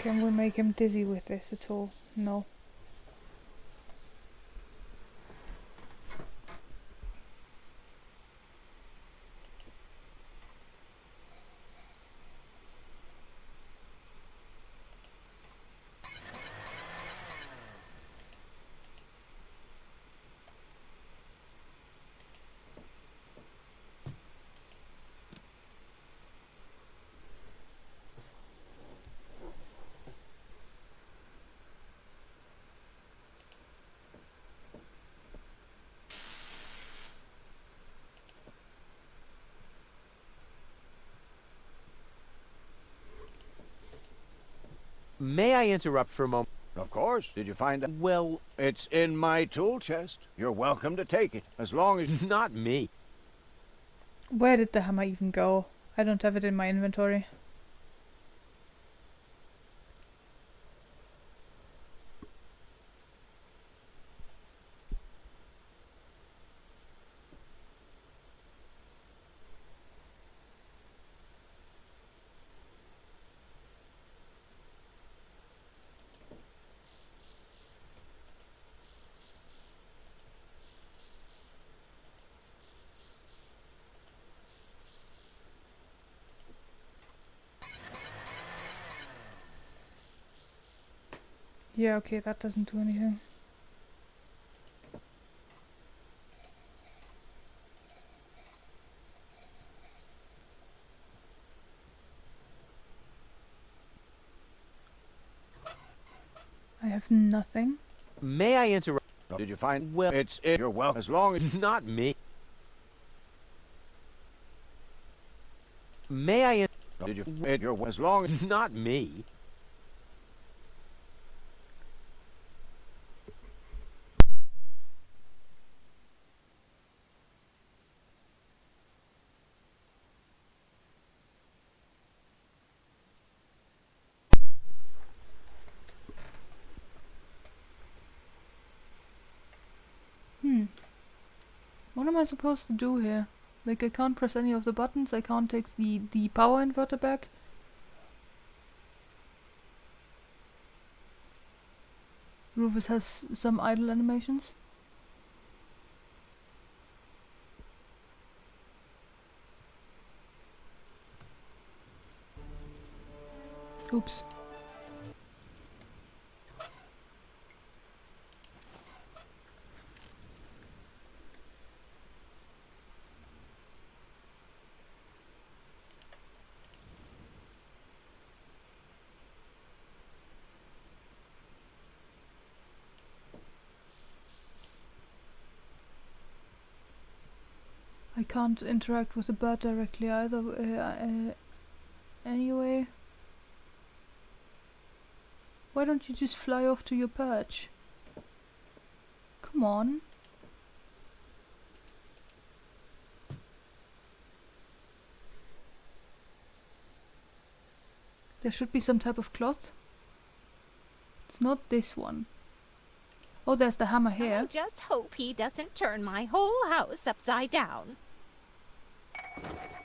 Can we make him dizzy with this at all? No. May I interrupt for a moment? Of course. Did you find that? Well, It's in my tool chest. You're welcome to take it, as long as... not me. Where did the hammer even go? I don't have it in my inventory. Yeah, okay, that doesn't do anything. I have nothing. May I interrupt? Did you find... Well, It's in... You're welcome, as long as... not me. May I? Did you... You're... As long as... Not me. What am I supposed to do here? Like, I can't press any of the buttons, I can't take the power inverter back. Rufus has some idle animations. Oops. I can't interact with the bird directly either. Anyway. Why don't you just fly off to your perch? Come on. There should be some type of cloth. It's not this one. Oh, there's the hammer here. I just hope he doesn't turn my whole house upside down.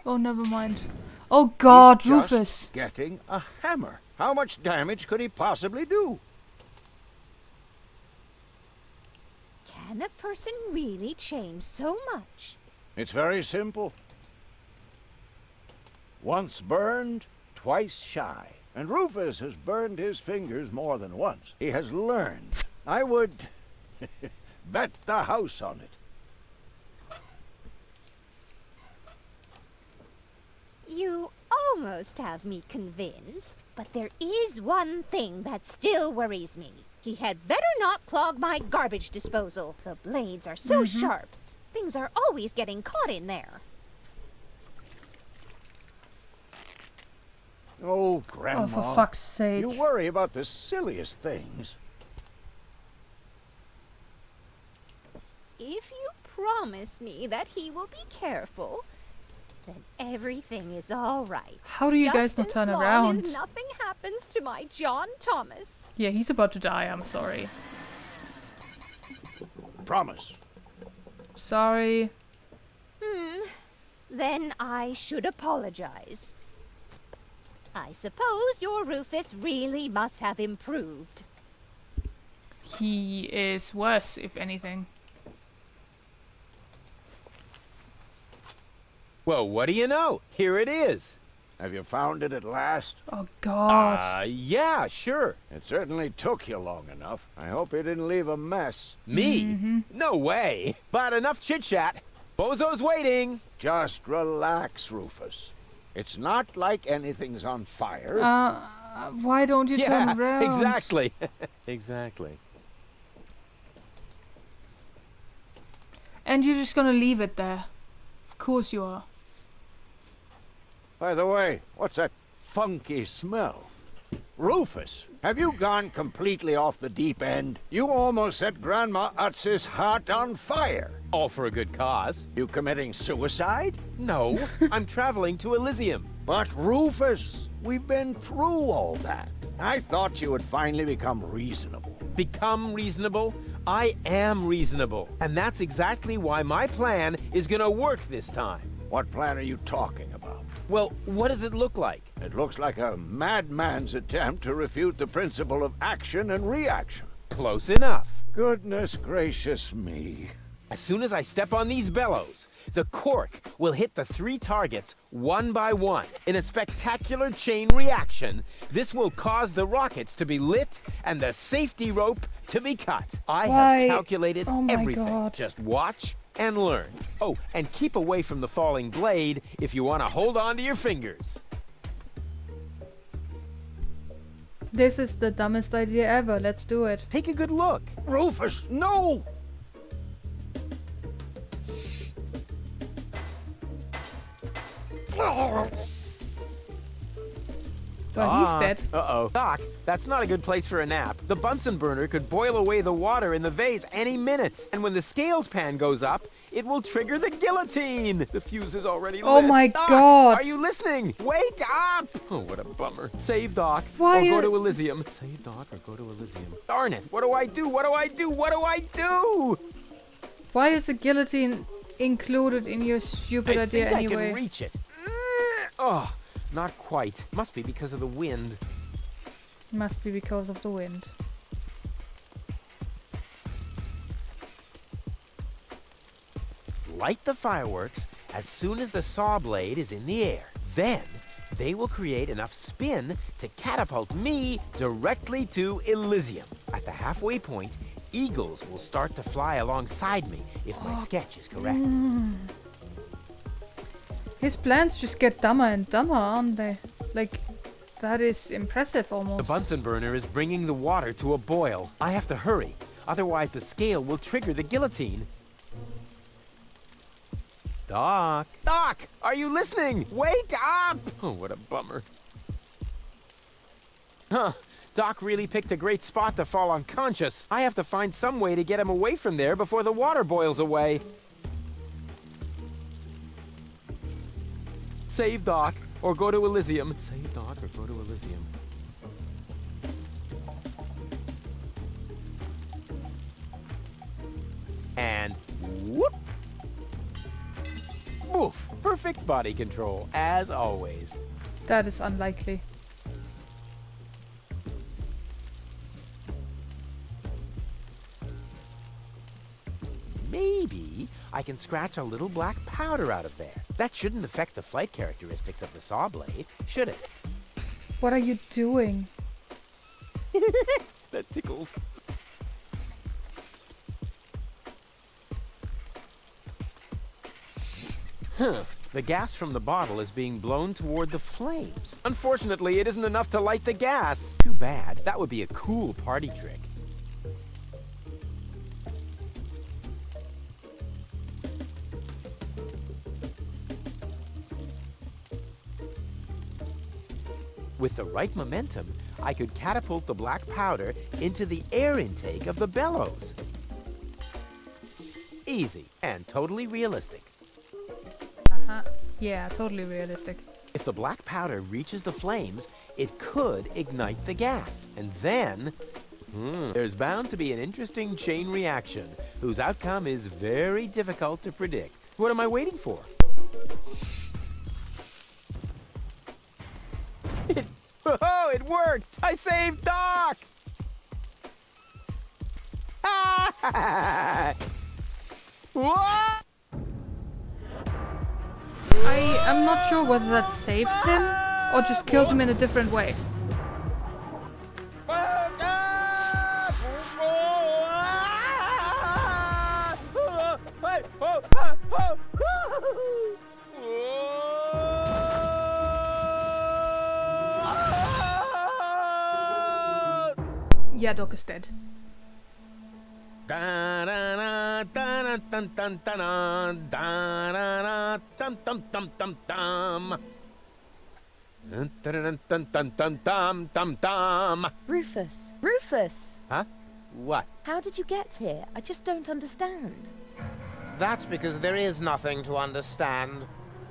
Oh, never mind. Oh God, He's just Rufus! getting a hammer. How much damage could he possibly do? Can a person really change so much? It's very simple. Once burned, twice shy. And Rufus has burned his fingers more than once. He has learned. I would bet the house on it. You almost have me convinced, but there is one thing that still worries me. He had better not clog my garbage disposal. The blades are so sharp. Things are always getting caught in there. Oh, Grandma. Oh, for fuck's sake. You worry about the silliest things. If you promise me that he will be careful, then everything is all right. How do you guys not turn Just as long around? as nothing happens to my John Thomas. Yeah, he's about to die, I'm sorry. Promise. Sorry. Then I should apologize. I suppose your Rufus really must have improved. He is worse, if anything. Well, what do you know? Here it is. Have you found it at last? Oh god. Yeah, sure. It certainly took you long enough. I hope you didn't leave a mess. Me? No way. But enough chit-chat. Bozo's waiting. Just relax, Rufus. It's not like anything's on fire. Why don't you turn around? Exactly. Exactly. And you're just gonna leave it there. Of course you are. By the way, what's that funky smell? Rufus, have you gone completely off the deep end? You almost set Grandma Utz's heart on fire. All for a good cause. You committing suicide? No, I'm traveling to Elysium. But Rufus, we've been through all that. I thought you would finally become reasonable. Become reasonable? I am reasonable. And that's exactly why my plan is gonna work this time. What plan are you talking about? Well, what does it look like? It looks like a madman's attempt to refute the principle of action and reaction. Close enough. Goodness gracious me. As soon as I step on these bellows, the cork will hit the 3 targets one by one. In a spectacular chain reaction, this will cause the rockets to be lit and the safety rope to be cut. I have calculated everything. God. Just watch and learn. Oh, and keep away from the falling blade if you want to hold on to your fingers. This is the dumbest idea ever. Let's do it. Take a good look. Rufus, no! Well, he's dead. Uh-oh. Doc, that's not a good place for a nap. The Bunsen burner could boil away the water in the vase any minute. And when the scales pan goes up, it will trigger the guillotine. The fuse is already lit. Oh my Doc, God. are you listening? Wake up! Oh, what a bummer. Save Doc Why or go you- to Elysium. Save Doc or go to Elysium. Darn it. What do I do? What do I do? What do I do? Why is the guillotine included in your stupid I idea think I anyway? can reach it. Oh, not quite. Must be because of the wind. Must be because of the wind. Light the fireworks as soon as the saw blade is in the air. Then they will create enough spin to catapult me directly to Elysium. At the halfway point, eagles will start to fly alongside me if my sketch is correct. His plans just get dumber and dumber, aren't they? Like, that is impressive The almost. Bunsen burner is bringing the water to a boil. I have to hurry, otherwise the scale will trigger the guillotine. Doc! Doc! Are you listening? Wake up! Oh, what a bummer. Huh. Doc really picked a great spot to fall unconscious. I have to find some way to get him away from there before the water boils away. Save Doc or go to Elysium. Save Doc or go to Elysium. And whoop! Woof! Perfect body control, as always. That is unlikely. Maybe I can scratch a little black powder out of there. That shouldn't affect the flight characteristics of the saw blade, should it? What are you doing? That tickles. Huh. The gas from the bottle is being blown toward the flames. Unfortunately, it isn't enough to light the gas. Too bad. That would be a cool party trick. With the right momentum, I could catapult the black powder into the air intake of the bellows. Easy and totally realistic. Uh-huh. Yeah, totally realistic. If the black powder reaches the flames, it could ignite the gas. And then, there's bound to be an interesting chain reaction whose outcome is very difficult to predict. What am I waiting for? Oh, it worked! I saved Doc! What? I am not sure whether that saved him or just killed him in a different way. Yeah, Doc is dead. Rufus! Rufus! Huh? What? How did you get here? I just don't understand. That's because there is nothing to understand.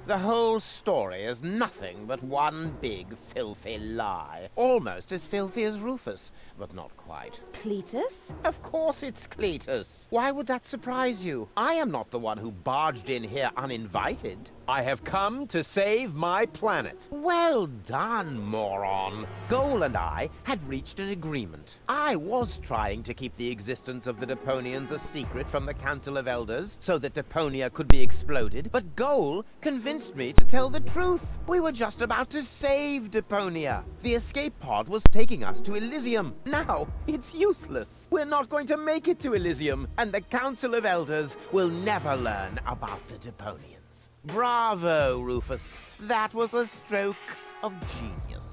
The whole story is nothing but one big filthy lie. Almost as filthy as Rufus, but not quite. Cletus? Of course it's Cletus. Why would that surprise you? I am not the one who barged in here uninvited. I have come to save my planet. Well done, moron. Goal and I had reached an agreement. I was trying to keep the existence of the Deponians a secret from the Council of Elders so that Deponia could be exploded, but Goal convinced me to tell the truth. We were just about to save Deponia. The escape pod was taking us to Elysium. Now, it's useless. We're not going to make it to Elysium, and the Council of Elders will never learn about the Deponians. Bravo, Rufus. That was a stroke of genius.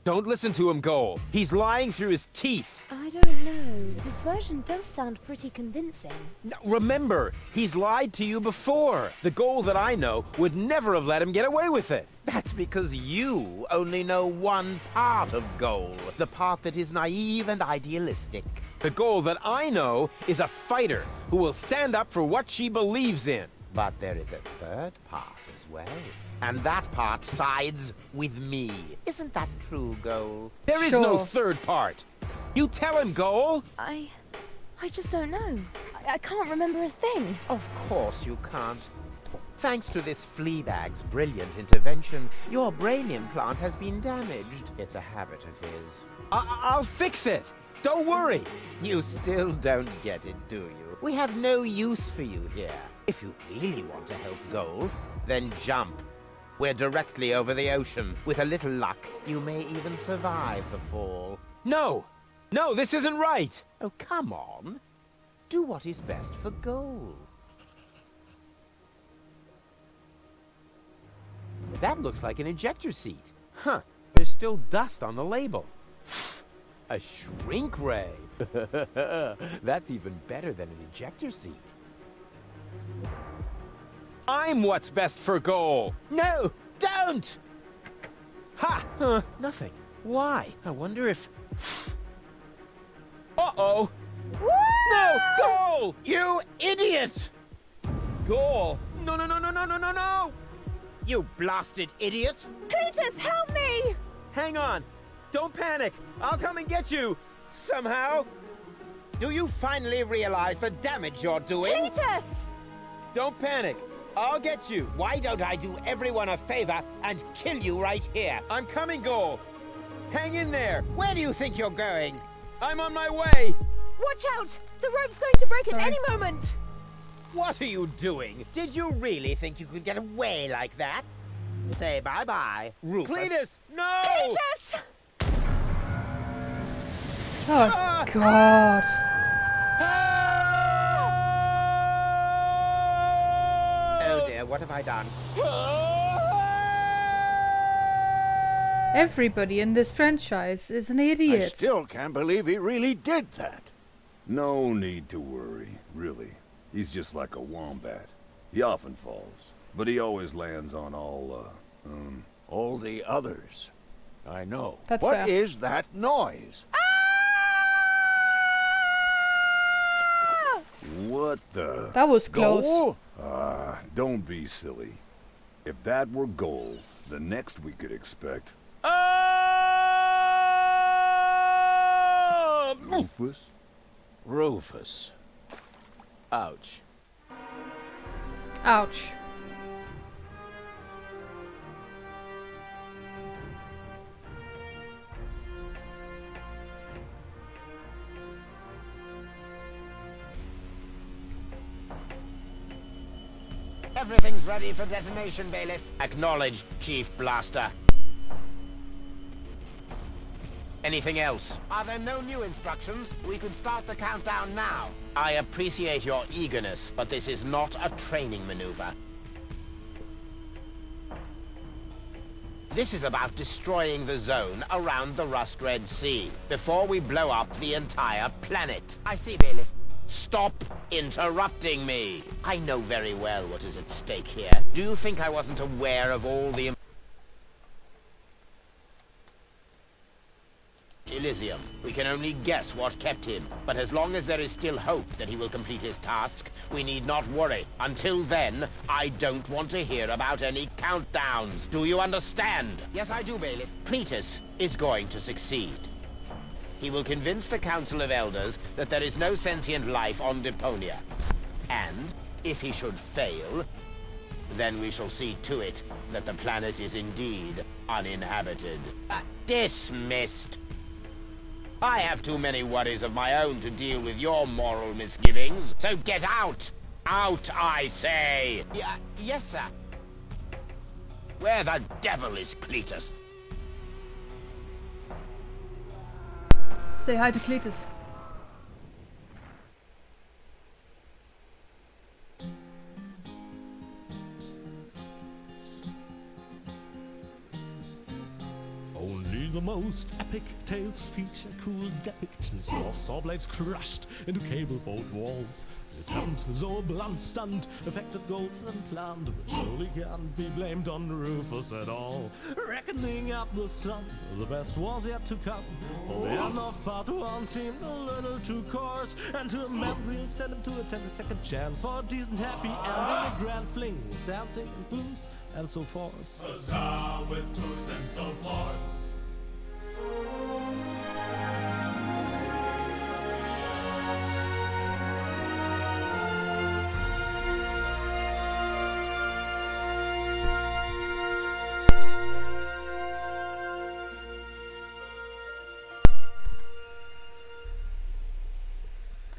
Don't listen to him, Goal. He's lying through his teeth. I don't know. His version does sound pretty convincing. Now, remember, he's lied to you before. The Goal that I know would never have let him get away with it. That's because you only know one part of Goal, the part that is naive and idealistic. The Goal that I know is a fighter who will stand up for what she believes in. But there is a third part as well. And that part sides with me. Isn't that true, Goal? There is no Sure. third part. You tell him, Goal. I just don't know. I can't remember a thing. Of course you can't. Thanks to this Fleabag's brilliant intervention, your brain implant has been damaged. It's a habit of his. I'll fix it. Don't worry. You still don't get it, do you? We have no use for you here. If you really want to help Goal, then jump. We're directly over the ocean. With a little luck, you may even survive the fall. No! No, this isn't right! Oh, come on. Do what is best for Goal. That looks like an ejector seat. Huh. There's still dust on the label. A shrink ray. That's even better than an ejector seat. I'm what's best for Goal. No, don't! Ha! Nothing. Why? I wonder if... Uh-oh! No! Goal! You idiot! Goal! No, no, no, no, no, no, no, no! You blasted idiot! Cletus, help me! Hang on! Don't panic! I'll come and get you! Somehow! Do you finally realize the damage you're doing? Cletus! Don't panic! I'll get you! Why don't I do everyone a favor and kill you right here? I'm coming, Goal! Hang in there! Where do you think you're going? I'm on my way! Watch out! The rope's going to break Sorry. at any moment! What are you doing? Did you really think you could get away like that? Say bye-bye, Rufus. Cletus, no! Cletus! Oh, God. Oh dear, what have I done? Everybody in this franchise is an I idiot. still can't believe he really did that. No need to worry, really. He's just like a wombat. He often falls, but he always lands on all the others. I know. That's What fair. is that noise? What the? That was close. Goal? Don't be silly. If that were Goal, the next we could expect... Rufus? Rufus. Ouch. Ouch. Everything's ready for detonation, Bailiff. Acknowledged, Chief Blaster. Anything else? Are there no new instructions? We could start the countdown now. I appreciate your eagerness, but this is not a training maneuver. This is about destroying the zone around the Rust Red Sea before we blow up the entire planet. I see, Bailiff. Stop interrupting me. I know very well what is at stake here. Do you think I wasn't aware of all the... Elysium. We can only guess what kept him, but as long as there is still hope that he will complete his task, we need not worry. Until then, I don't want to hear about any countdowns. Do you understand? Yes, I do, Bailiff. Cletus is going to succeed. He will convince the Council of Elders that there is no sentient life on Deponia. And, if he should fail, then we shall see to it that the planet is indeed uninhabited. Dismissed. I have too many worries of my own to deal with your moral misgivings, so get out! Out, I say! Yes, sir. Where the devil is Cletus? Say hi to Cletus. Only the most epic tales feature cruel depictions of saw blades crushed into cable boat walls. The attempt, though a blunt stunt, affected goals and planned, but surely can't be blamed on Rufus at all. Reckoning up the sun, the best was yet to come. For the end of part one seemed a little too coarse, and to amend we'll send him to attend a second chance for a decent happy ending. A grand fling with dancing and booze and so forth. Huzzah with booze and so forth.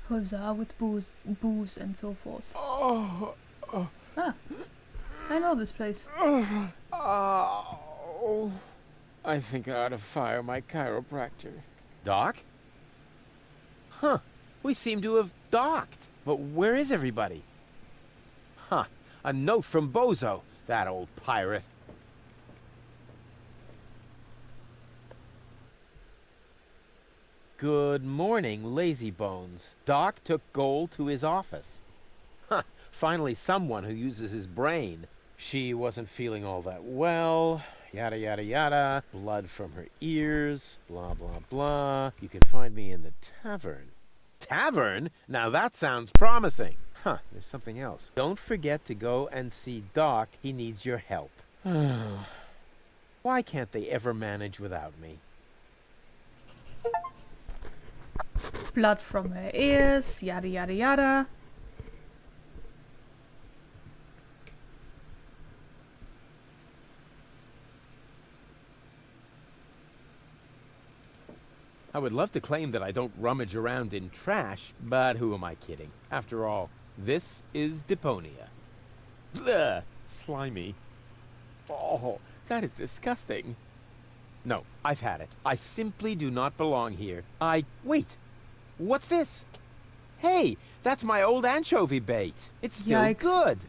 Huzzah with booze and so forth. Oh, Ah, I know this place. oh. I think I ought to fire my chiropractor. Doc? Huh. We seem to have docked. But where is everybody? Huh. A note from Bozo, that old pirate. Good morning, lazy bones. Doc took Gold to his office. Huh. Finally someone who uses his brain. She wasn't feeling all that well. Yada, yada, yada. Blood from her ears. Blah, blah, blah. You can find me in the tavern. Tavern? Now that sounds promising. Huh, there's something else. Don't forget to go and see Doc. He needs your help. Why can't they ever manage without me? Blood from her ears, yada yada yada. I would love to claim that I don't rummage around in trash, but who am I kidding? After all, this is Deponia. Blah! Slimy. Oh, that is disgusting. No, I've had it. I simply do not belong here. Wait! What's this? Hey, that's my old anchovy bait. It's still Yikes. good.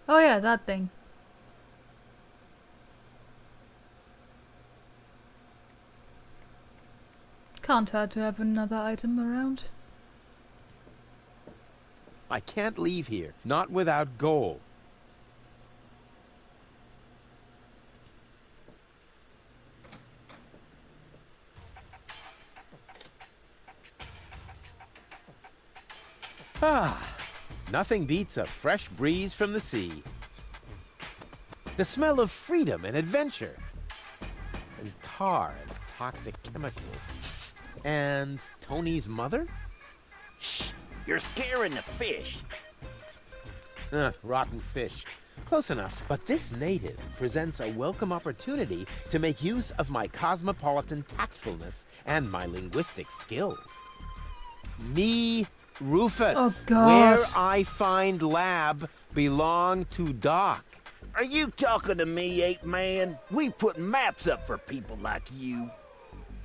Oh yeah, that thing. Can't hurt to have another item around. I can't leave here, not without gold. Ah, nothing beats a fresh breeze from the sea. The smell of freedom and adventure. And tar and toxic chemicals. And Tony's mother? Shh! You're scaring the fish. Rotten fish. Close enough. But this native presents a welcome opportunity to make use of my cosmopolitan tactfulness and my linguistic skills. Me Rufus, Oh, God. where I find lab belong to Doc. Are you talking to me, ape man? We put maps up for people like you.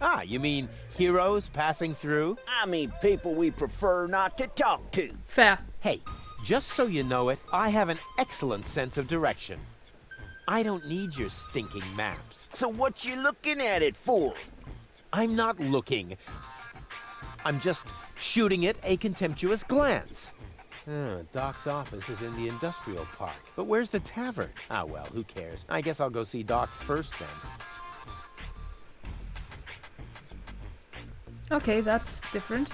Ah, you mean heroes passing through? I mean people we prefer not to talk to. Fair. Hey, just so you know it, I have an excellent sense of direction. I don't need your stinking maps. So what you looking at it for? I'm not looking. I'm just shooting it a contemptuous glance. Doc's office is in the industrial park. But where's the tavern? Ah, well, who cares? I guess I'll go see Doc first then. Okay, that's different.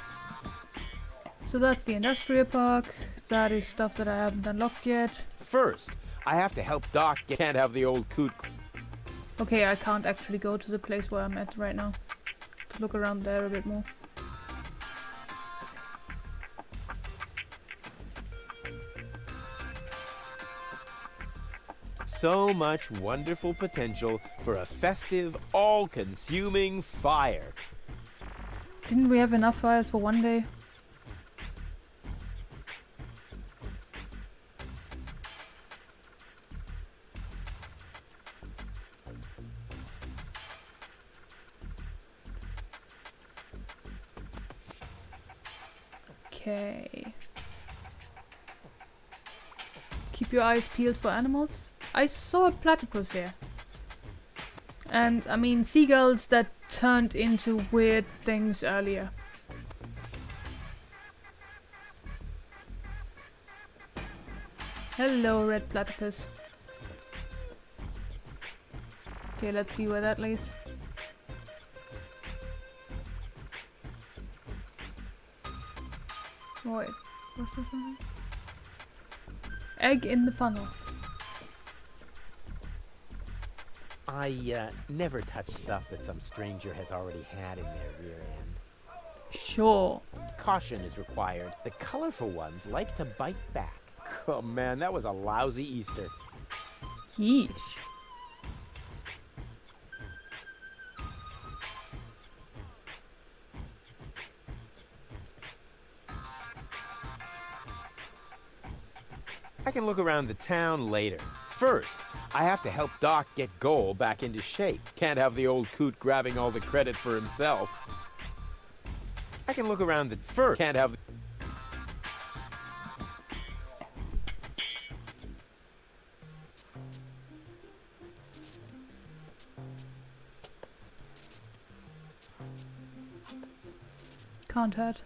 So that's the industrial park. That is stuff that I haven't unlocked yet. First, I have to help Doc. Can't have the old coot. Okay, I can't actually go to the place where I'm at right now. To look around there a bit more. So much wonderful potential for a festive, all-consuming fire. Didn't we have enough fires for one day? Okay. Keep your eyes peeled for animals. I saw a platypus here. And, I mean, seagulls that turned into weird things earlier. Hello, red platypus. Okay, let's see where that leads. Wait, what's this one? Egg in the funnel. I never touch stuff that some stranger has already had in their rear end. Sure. Caution is required. The colorful ones like to bite back. Oh man, that was a lousy Easter. Yeesh. I can look around the town later. First, I have to help Doc get Goal back into shape. Can't have the old coot grabbing all the credit for himself. I can look around the first. Can't have. Can't hurt.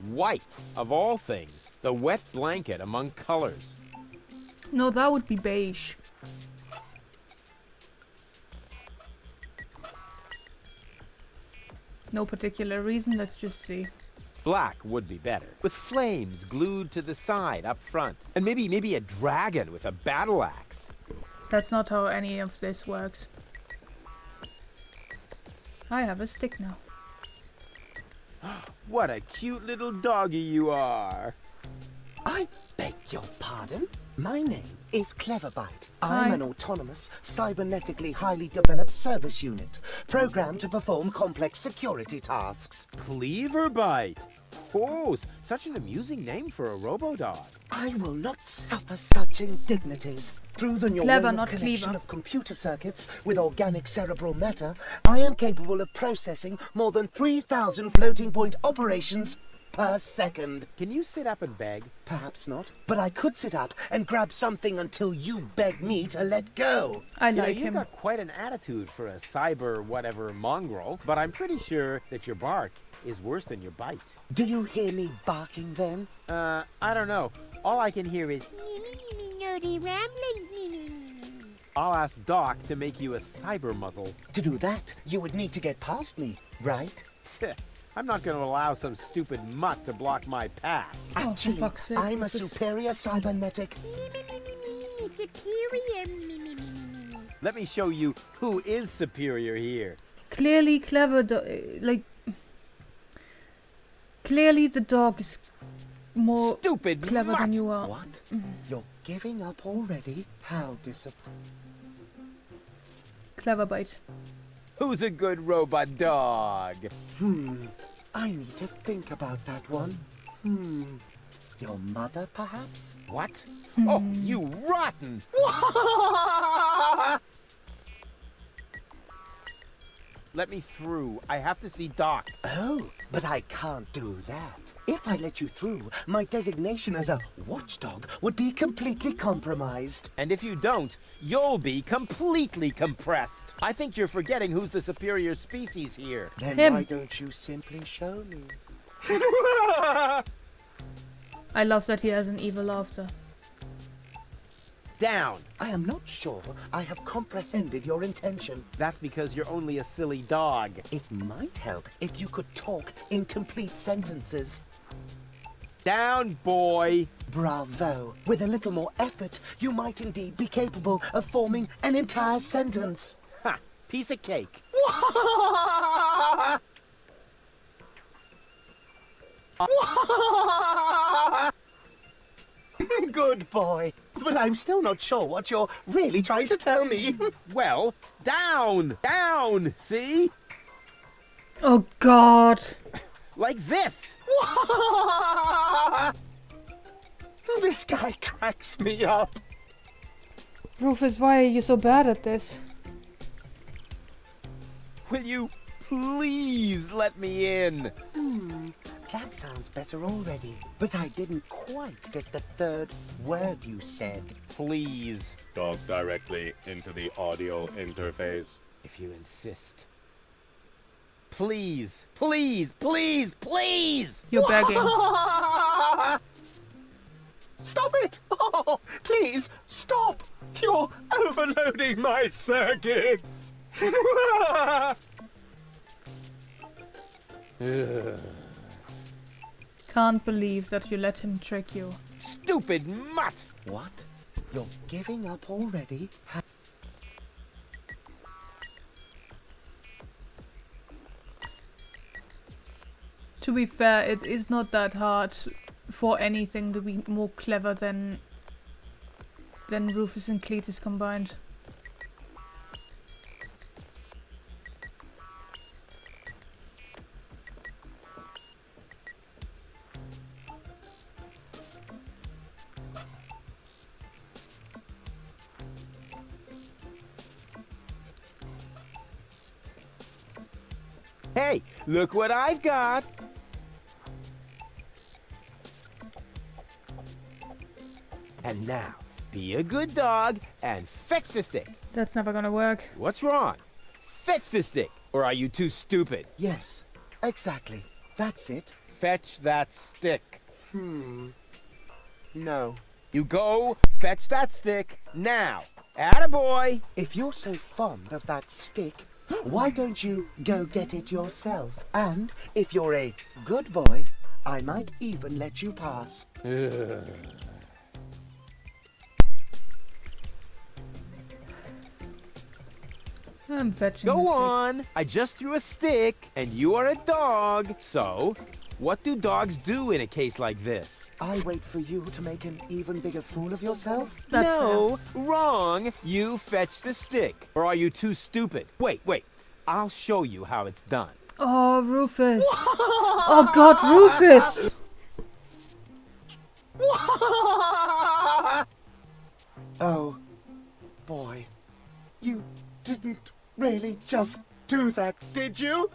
White, of all things. The wet blanket among colors. No, that would be beige. No particular reason, let's just see. Black would be better, with flames glued to the side up front. And maybe a dragon with a battle axe. That's not how any of this works. I have a stick now. What a cute little doggy you are. I beg your pardon? My name is Cleverbite. Hi. I'm an autonomous, cybernetically highly developed service unit, programmed to perform complex security tasks. Cleverbite. Oh, such an amusing name for a robo-dog. I will not suffer such indignities. Through the Clever, neuronal not connection cleaver. of computer circuits with organic cerebral matter, I am capable of processing more than 3,000 floating point operations per second. Can you sit up and beg? Perhaps not, but I could sit up and grab something until you beg me to let go. I You know, like you've him. got quite an attitude for a cyber whatever mongrel, but I'm pretty sure that your bark is worse than your bite. Do you hear me barking then? I don't know. All I can hear is Nerdy ramblings. I'll ask Doc to make you a cyber muzzle. To do that, you would need to get past me, right? I'm not going to allow some stupid mutt to block my path. Oh, for Actually, fuck's sake, I'm a Rufus. superior cybernetic. Superior. Let me show you who is superior here. Clearly clever clearly the dog is more Stupid clever mutt! than you are. What? You're giving up already? How disappointing. Clever bite. Who's a good robot dog? I need to think about that one. Your mother, perhaps? What? Oh, you rotten! Let me through. I have to see Doc. Oh, but I can't do that. If I let you through, my designation as a watchdog would be completely compromised. And if you don't, you'll be completely compressed. I think you're forgetting who's the superior species here. Then Him. why don't you simply show me? I love that he has an evil laughter. Down. I am not sure I have comprehended your intention. That's because you're only a silly dog. It might help if you could talk in complete sentences. Down, boy. Bravo. With a little more effort, you might indeed be capable of forming an entire sentence. Ha! Piece of cake. Good boy. But I'm still not sure what you're really trying to tell me. Well, down! Down! See? Oh God. Like this! This guy cracks me up. Rufus, why are you so bad at this? Will you please let me in? That sounds better already. But I didn't quite get the third word you said. Please. Talk directly into the audio interface. If you insist. Please, please, please, please! You're begging. Stop it! Oh, please, stop! You're overloading my circuits! Can't believe that you let him trick you. Stupid mutt! What? You're giving up already? To be fair, it is not that hard for anything to be more clever than Rufus and Cletus combined. Hey, look what I've got! And now, be a good dog and fetch the stick. That's never gonna work. What's wrong? Fetch the stick, or are you too stupid? Yes, exactly. That's it. Fetch that stick. No. You go fetch that stick now. Attaboy! If you're so fond of that stick, why don't you go get it yourself? And if you're a good boy, I might even let you pass. I'm fetching the Go stick. on. I just threw a stick, and you are a dog. So, what do dogs do in a case like this? I wait for you to make an even bigger fool of yourself? That's no, wrong. You fetch the stick. Or are you too stupid? Wait. I'll show you how it's done. Oh, Rufus. Oh God, Rufus! Oh, boy. You didn't really just do that, did you?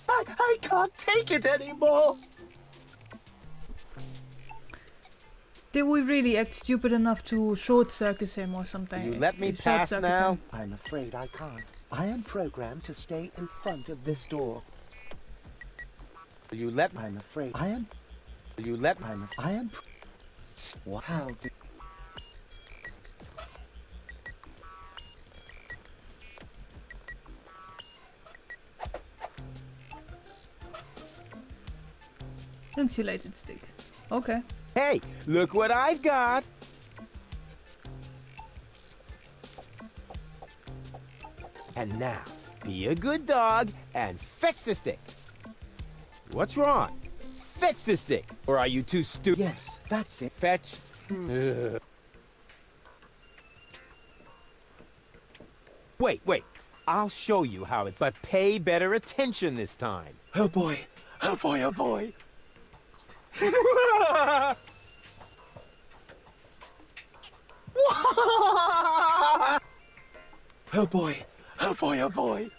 I can't take it anymore. Did we really act stupid enough to short circuit him or something? You let me Short pass circuit now? him? I'm afraid I can't. I am programmed to stay in front of this door. You let I'm afraid I am. You let I am. How did... Insulated stick. Okay. Hey, look what I've got. And now, be a good dog and fetch the stick. What's wrong? Fetch the stick. Or are you too stupid? Yes, that's it. Fetch. Wait. I'll show you how it's, but pay better attention this time. Oh boy. Oh boy, oh boy. Oh boy. Oh boy, oh boy.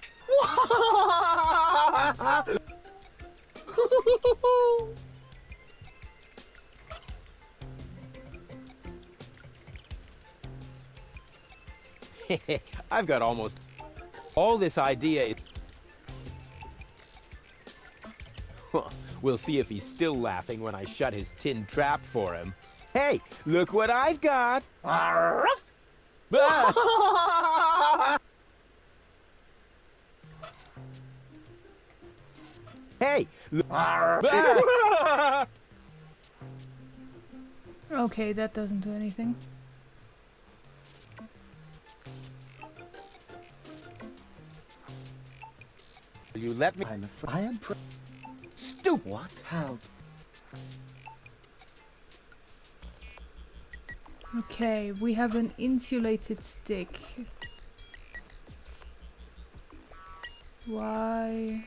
I've got almost all this idea is... We'll see if he's still laughing when I shut his tin trap for him. Hey, look what I've got! Ah! Hey! Okay, that doesn't do anything. You let me... I'm afraid I am Stupid! What? How? Okay, we have an insulated stick. Why?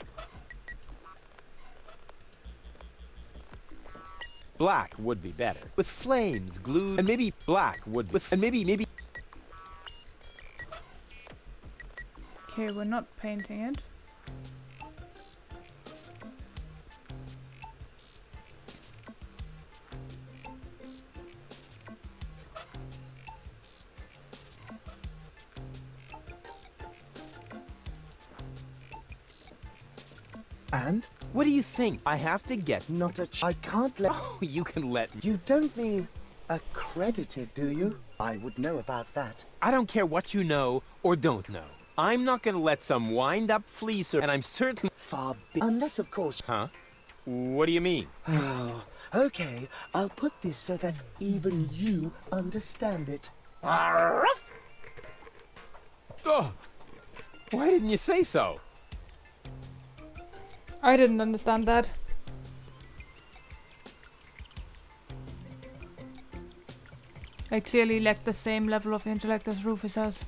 Black would be better. With flames glued... And maybe black would be... And maybe... Okay, we're not painting it. And? What do you think? I have to get... Not a I can't let... Oh, you can let me... You don't mean accredited, do you? I would know about that. I don't care what you know or don't know. I'm not gonna let some wind-up fleecer, and I'm certainly... Unless, of course... Huh? What do you mean? Oh, okay. I'll put this so that even you understand it. Oh, why didn't you say so? I didn't understand that. I clearly lack the same level of intellect as Rufus has.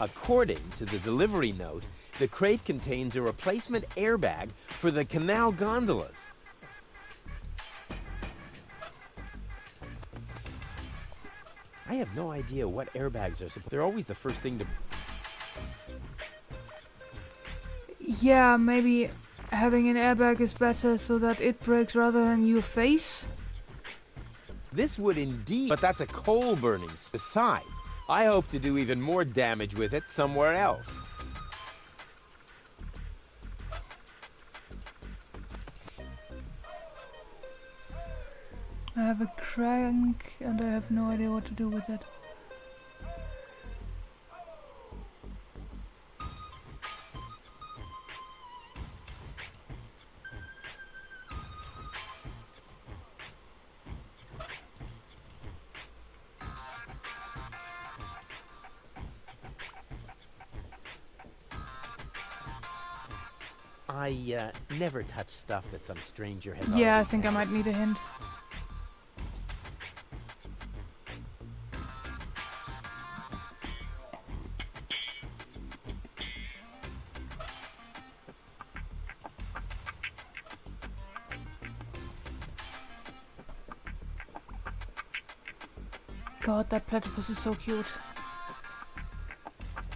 According to the delivery note, the crate contains a replacement airbag for the canal gondolas. I have no idea what airbags are supposed... They're always the first thing to... Yeah, maybe having an airbag is better so that it breaks rather than your face. This would indeed... But that's a coal burning. Besides, I hope to do even more damage with it somewhere else. I have a crank and I have no idea what to do with it. I never touch stuff that some stranger has Yeah, I already think I handled. might need a hint. God, that platypus is so cute.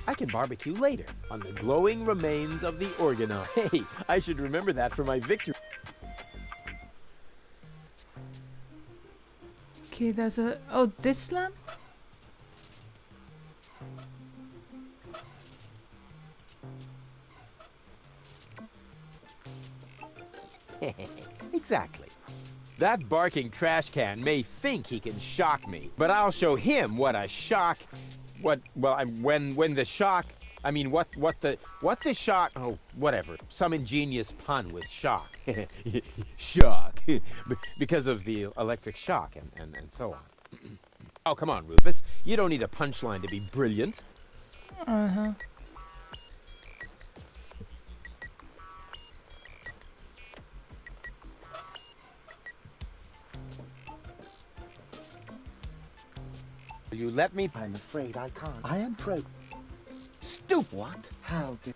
I can barbecue later on the glowing remains of the organoid. Hey, I should remember that for my victory. Okay, there's a... Oh, this lamp? Exactly. That barking trash can may think he can shock me, but I'll show him what a shock... What the shock... I mean, what the shock... Oh, whatever. Some ingenious pun with shock. Shock. Because of the electric shock and so on. Oh, come on, Rufus. You don't need a punchline to be brilliant. Uh-huh. You let me... I'm afraid I can't. I am pro... Stupid! What? How did...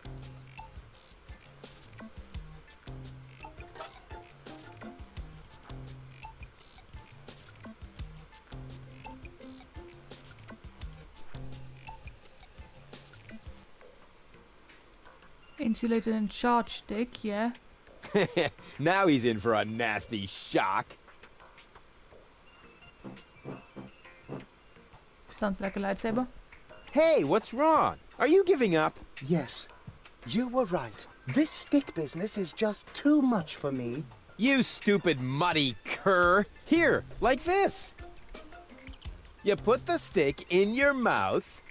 Insulated and charged stick, yeah. Now he's in for a nasty shock. Sounds like a lightsaber. Hey, what's wrong? Are you giving up? Yes, you were right. This stick business is just too much for me. You stupid muddy cur. Here, like this. You put the stick in your mouth.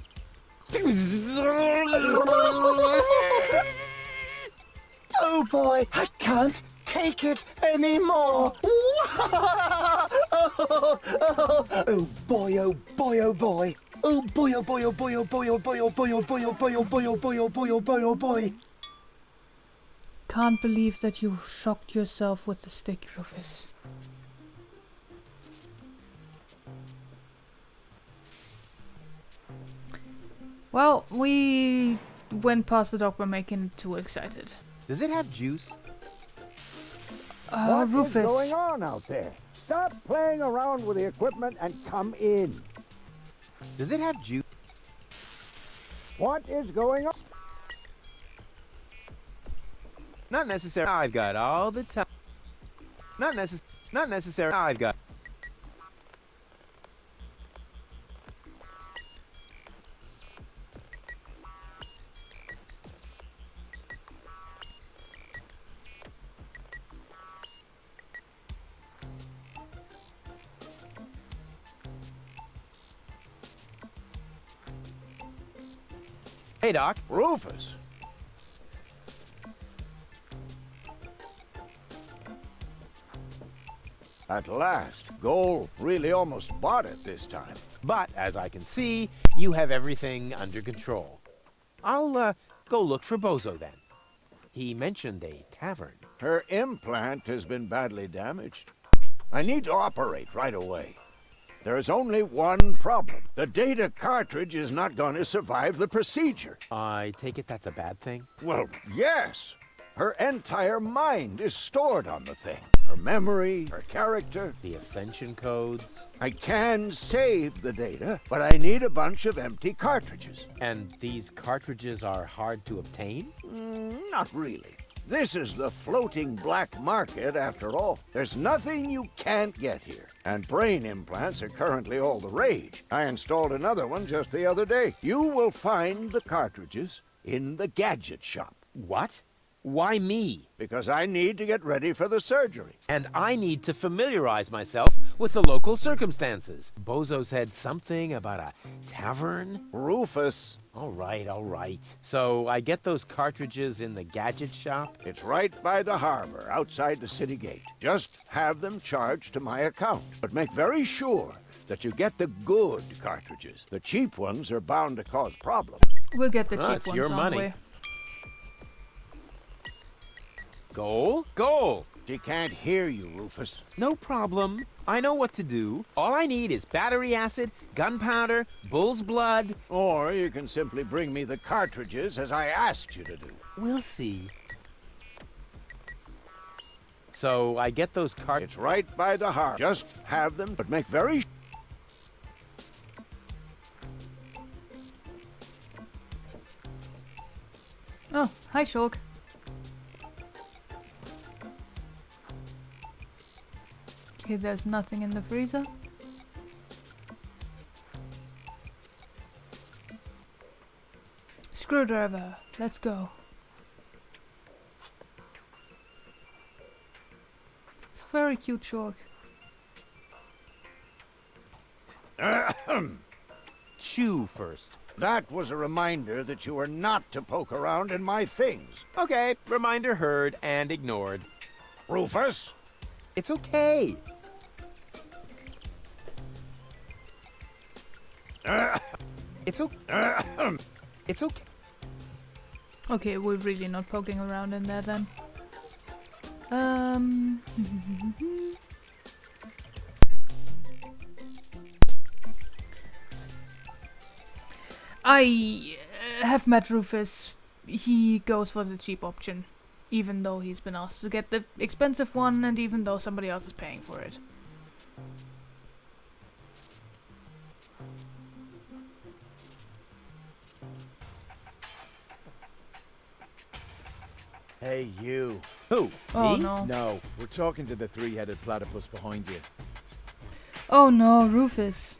Oh boy, I can't take it anymore. Oh boy, oh boy, oh boy. Oh boy, oh boy, oh boy, oh boy, oh boy, oh boy, oh boy, oh boy, oh boy, oh boy, oh boy, oh boy, oh boy. Can't believe that you shocked yourself with the stick, Rufus. Well, we went past the dock by making it too excited. Does it have juice? What is Rufus. going on out there? Stop playing around with the equipment and come in. Does it have juice? What is going on? Not necessary. I've got all the time. Not necessary. I've got. Hey, Doc. Rufus. At last, Goal really almost bought it this time. But, as I can see, you have everything under control. I'll, go look for Bozo then. He mentioned a tavern. Her implant has been badly damaged. I need to operate right away. There is only one problem. The data cartridge is not going to survive the procedure. I take it that's a bad thing? Well, yes. Her entire mind is stored on the thing. Her memory, her character. The ascension codes. I can save the data, but I need a bunch of empty cartridges. And these cartridges are hard to obtain? Not really. This is the floating black market after all. There's nothing you can't get here. And brain implants are currently all the rage. I installed another one just the other day. You will find the cartridges in the gadget shop. What? Why me? Because I need to get ready for the surgery. And I need to familiarize myself with the local circumstances. Bozo said something about a tavern? Rufus. All right. So I get those cartridges in the gadget shop? It's right by the harbor, outside the city gate. Just have them charged to my account. But make very sure that you get the good cartridges. The cheap ones are bound to cause problems. We'll get the cheap It's ones, your aren't money. we? Goal? She can't hear you, Rufus. No problem. I know what to do. All I need is battery acid, gunpowder, bull's blood. Or you can simply bring me the cartridges as I asked you to do. We'll see. So I get those cartridges. It's right by the harbor. Just have them, but make very... Oh, hi, Shulk. Okay, there's nothing in the freezer. Screwdriver, let's go. It's a very cute Shulk. Chew first. That was a reminder that you are not to poke around in my things. Okay, reminder heard and ignored. Rufus? It's okay. It's okay. It's okay. Okay, we're really not poking around in there then. I have met Rufus. He goes for the cheap option, even though he's been asked to get the expensive one, and even though somebody else is paying for it. Hey, you. Who? Oh Me? no. No, we're talking to the three-headed platypus behind you. Oh no, Rufus.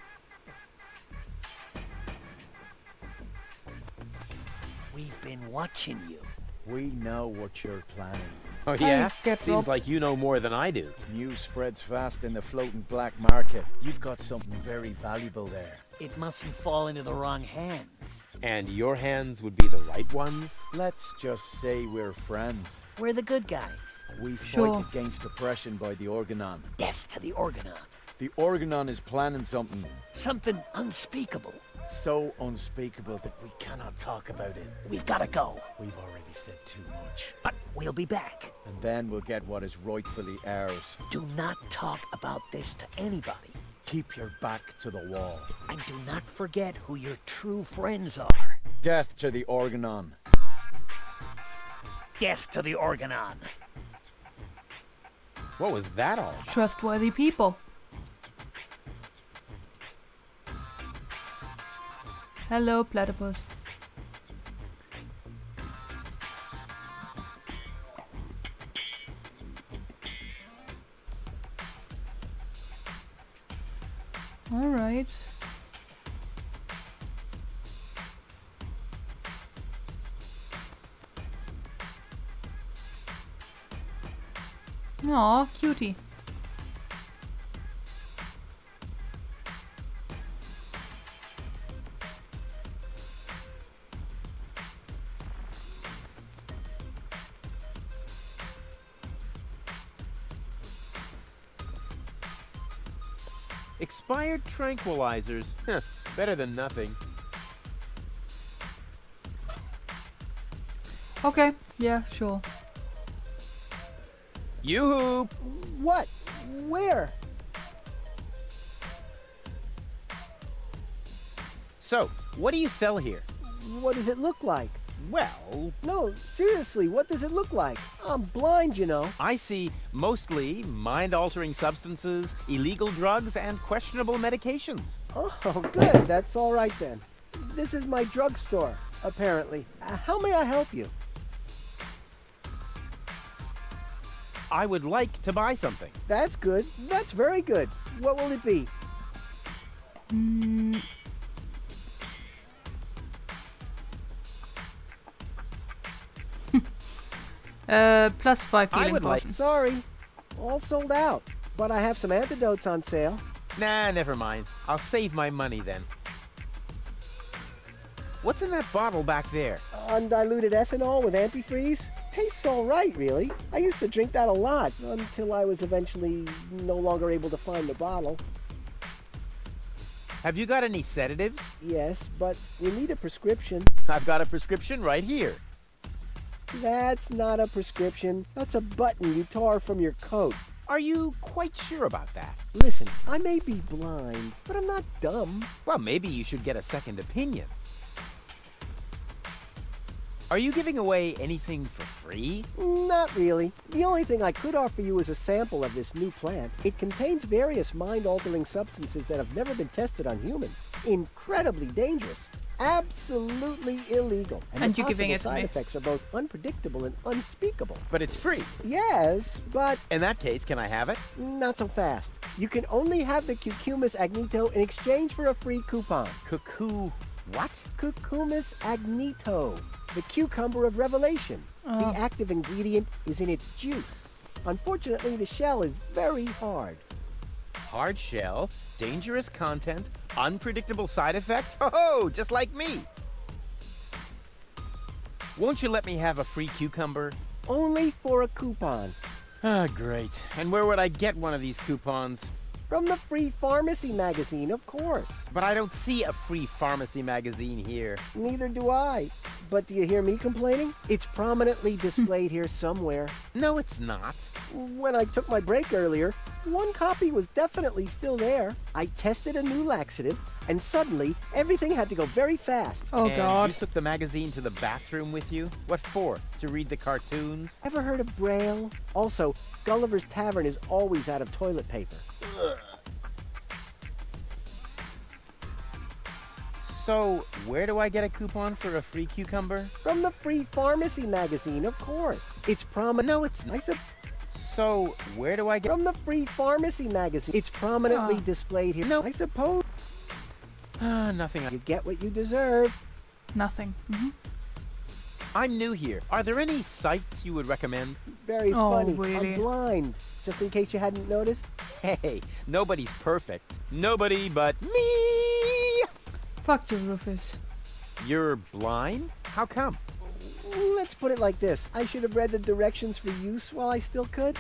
We've been watching you. We know what you're planning. Oh yeah? get Seems robbed. like you know more than I do. News spreads fast in the floating black market. You've got something very valuable there. It mustn't fall into the wrong hands. And your hands would be the right ones? Let's just say we're friends. We're the good guys. We Sure. fight against oppression by the Organon. Death to the Organon. The Organon is planning something Something unspeakable. so unspeakable that we cannot talk about it. We've got to go. We've already said too much. But we'll be back. And then we'll get what is rightfully ours. Do not talk about this to anybody. Keep your back to the wall. And do not forget who your true friends are. Death to the Organon. Death to the Organon. What was that all? Trustworthy people. Hello, platypus. Alright. Aw, cutie. Expired tranquilizers. Huh, better than nothing. Okay, yeah, sure. Yoo-hoo! What? Where? So, what do you sell here? What does it look like? Well, No, seriously, what does it look like? I'm blind, you know. I see mostly mind-altering substances, illegal drugs, and questionable medications. Oh, good. That's all right then. This is my drugstore, apparently. How may I help you? I would like to buy something. That's good. That's very good. What will it be? Plus 5 I healing would like- potions. Sorry. All sold out. But I have some antidotes on sale. Nah, never mind. I'll save my money then. What's in that bottle back there? Undiluted ethanol with antifreeze? Tastes all right, really. I used to drink that a lot until I was eventually no longer able to find the bottle. Have you got any sedatives? Yes, but you need a prescription. I've got a prescription right here. That's not a prescription. That's a button you tore from your coat. Are you quite sure about that? Listen, I may be blind, but I'm not dumb. Well, maybe you should get a second opinion. Are you giving away anything for free? Not really. The only thing I could offer you is a sample of this new plant. It contains various mind-altering substances that have never been tested on humans. Incredibly dangerous. Absolutely illegal. And the you're giving possible it to side me. effects are both unpredictable and unspeakable. But it's free. Yes, but In that case, can I have it? not so fast. You can only have the Cucumis agnito in exchange for a free coupon. Cuckoo. What? Cucumis agnito, the cucumber of revelation. Oh. The active ingredient is in its juice. Unfortunately, the shell is very hard. Hard shell, dangerous content, unpredictable side effects? Oh, just like me. Won't you let me have a free cucumber? Only for a coupon. Ah, great. And where would I get one of these coupons? From the Free Pharmacy magazine, of course. But I don't see a free pharmacy magazine here. Neither do I. But do you hear me complaining? It's prominently displayed here somewhere. No, it's not. When I took my break earlier, one copy was definitely still there. I tested a new laxative, and suddenly, everything had to go very fast. Oh, And God. you took the magazine to the bathroom with you? What for? To read the cartoons? Ever heard of Braille? Also, Gulliver's Tavern is always out of toilet paper. So, where do I get a coupon for a free cucumber? From the Free Pharmacy magazine, of course. It's prominent. No, it's not. So, where do I get... From the Free Pharmacy magazine. It's prominently displayed here. No. I suppose. Nothing. You get what you deserve. Nothing. I'm new here. Are there any sites you would recommend? Very Oh, funny. really? I'm blind. Just in case you hadn't noticed. Hey, nobody's perfect. Nobody but me! Fuck you, Rufus. You're blind? How come? Let's put it like this. I should have read the directions for use while I still could.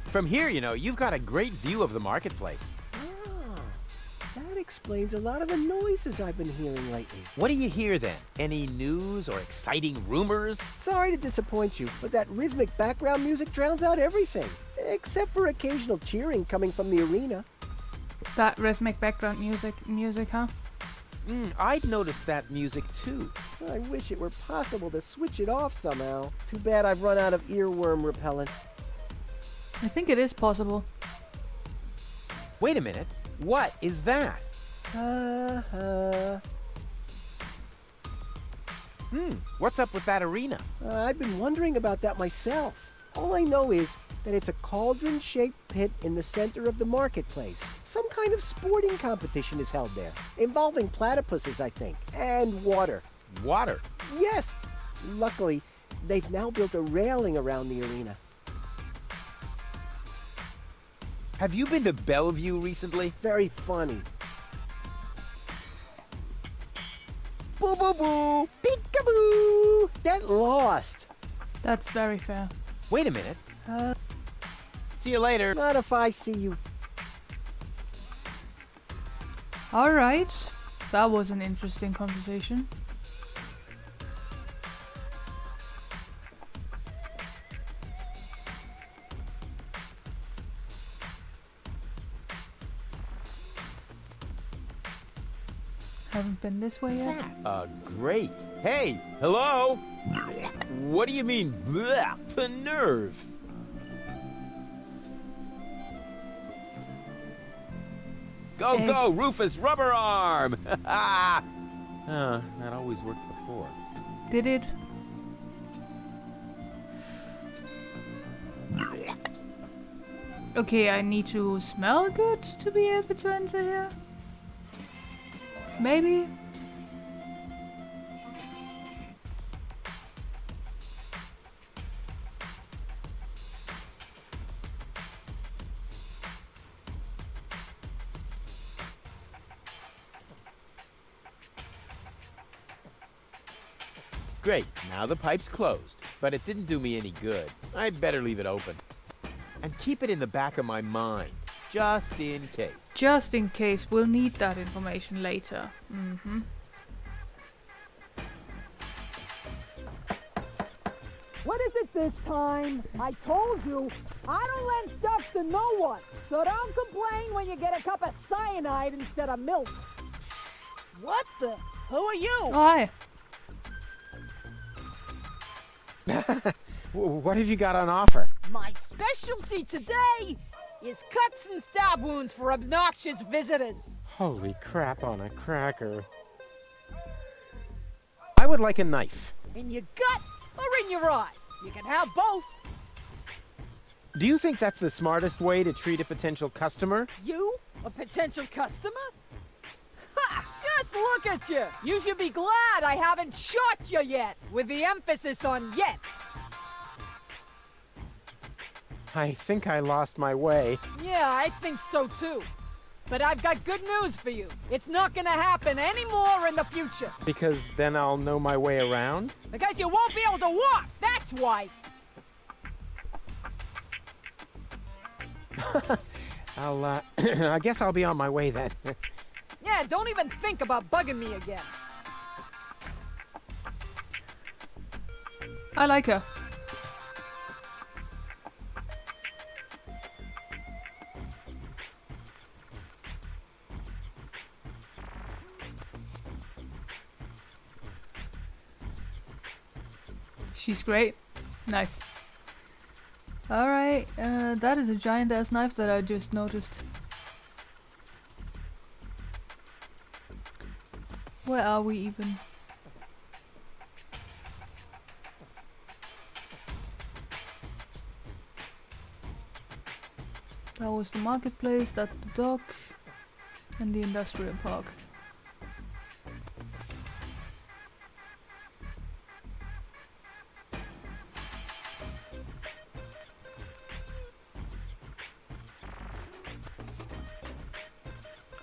From here, you know, you've got a great view of the marketplace. That explains a lot of the noises I've been hearing lately. What do you hear then? Any news or exciting rumors? Sorry to disappoint you, but that rhythmic background music drowns out everything. Except for occasional cheering coming from the arena. That rhythmic background music, huh? I'd noticed that music too. I wish it were possible to switch it off somehow. Too bad I've run out of earworm repellent. I think it is possible. Wait a minute. What is that? What's up with that arena? I've been wondering about that myself. All I know is that it's a cauldron-shaped pit in the center of the marketplace. Some kind of sporting competition is held there, involving platypuses, I think, and water. Water? Yes. Luckily, they've now built a railing around the arena. Have you been to Bellevue recently? Very funny. Boo boo boo! Peekaboo! Get lost! That's very fair. Wait a minute. See you later. Not if I see you. Alright. That was an interesting conversation. Haven't been this way yet. Great. Hey, hello? What do you mean, bleh? The nerve. Go, Egg. go, Rufus Rubber Arm! That always worked before. Did it? Okay, I need to smell good to be able to enter here. Maybe? Great, now the pipe's closed. But it didn't do me any good. I'd better leave it open. And keep it in the back of my mind, just in case. Just in case, we'll need that information later. What is it this time? I told you, I don't lend stuff to no one. So don't complain when you get a cup of cyanide instead of milk. What the? Who are you? Oh, hi. What have you got on offer? My specialty today is cuts and stab wounds for obnoxious visitors. Holy crap on a cracker. I would like a knife. In your gut or in your eye? You can have both. Do you think that's the smartest way to treat a potential customer? You? A potential customer? Ha! Just look at you! You should be glad I haven't shot you yet, with the emphasis on yet. I think I lost my way. Yeah, I think so too. But I've got good news for you. It's not gonna happen anymore in the future. Because then I'll know my way around? Because you won't be able to walk, that's why. I guess I'll be on my way then. Yeah, don't even think about bugging me again. I like her. She's great. Nice. Alright, that is a giant ass knife that I just noticed. Where are we even? That was the marketplace, that's the dock, and the industrial park.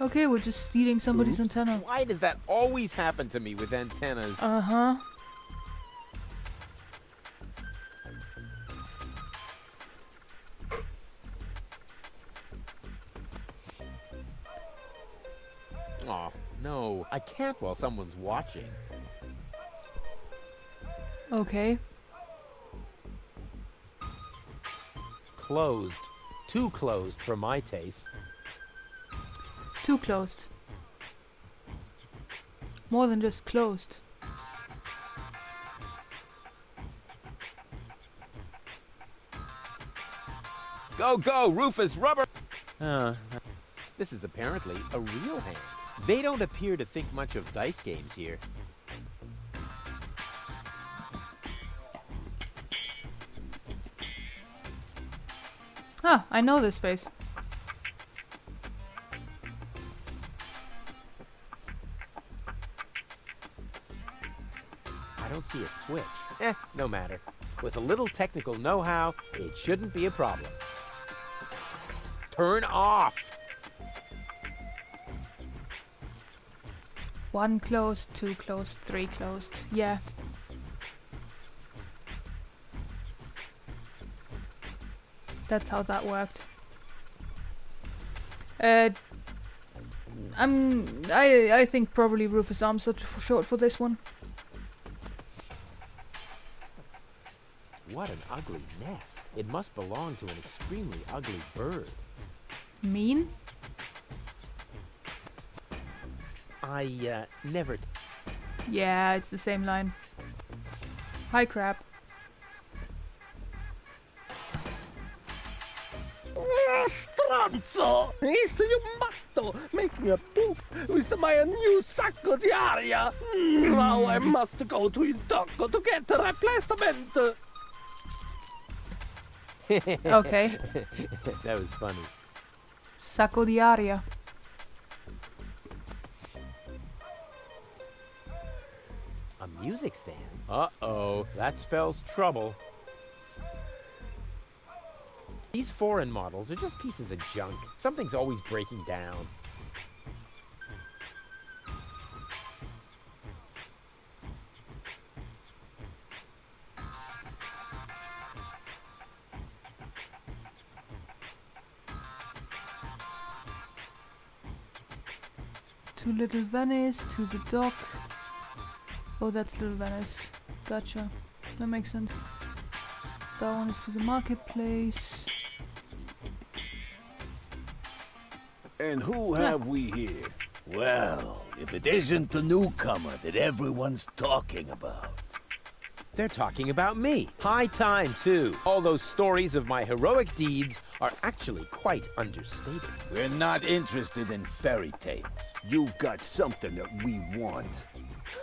Okay, we're just stealing somebody's antenna. Why does that always happen to me with antennas? Uh-huh. Aw, no. I can't while someone's watching. Okay. Closed. Too closed for my taste. Too closed. More than just closed. Go, go, Rufus, rubber! This is apparently a real hand. They don't appear to think much of dice games here. Ah, I know this face. I don't see a switch. No matter. With a little technical know-how, it shouldn't be a problem. Turn off! 1 closed, 2 closed, 3 closed. Yeah. That's how that worked. I think probably Rufus Arms are for short for this one. What an ugly nest. It must belong to an extremely ugly bird. Mean? I, never... Yeah, it's the same line. Hi, crab. Stronzo! Is you matto making a poof with my new sacco di aria? Now I must go to il dock to get a replacement. Okay. That was funny. Sacco di aria. A music stand? Uh-oh, that spells trouble. These foreign models are just pieces of junk. Something's always breaking down. To Little Venice, to the dock. Oh, that's Little Venice. Gotcha. That makes sense. That one is to the marketplace. And who have we here? Well, if it isn't the newcomer that everyone's talking about. They're talking about me. High time, too. All those stories of my heroic deeds are actually quite understated. We're not interested in fairy tales. You've got something that we want.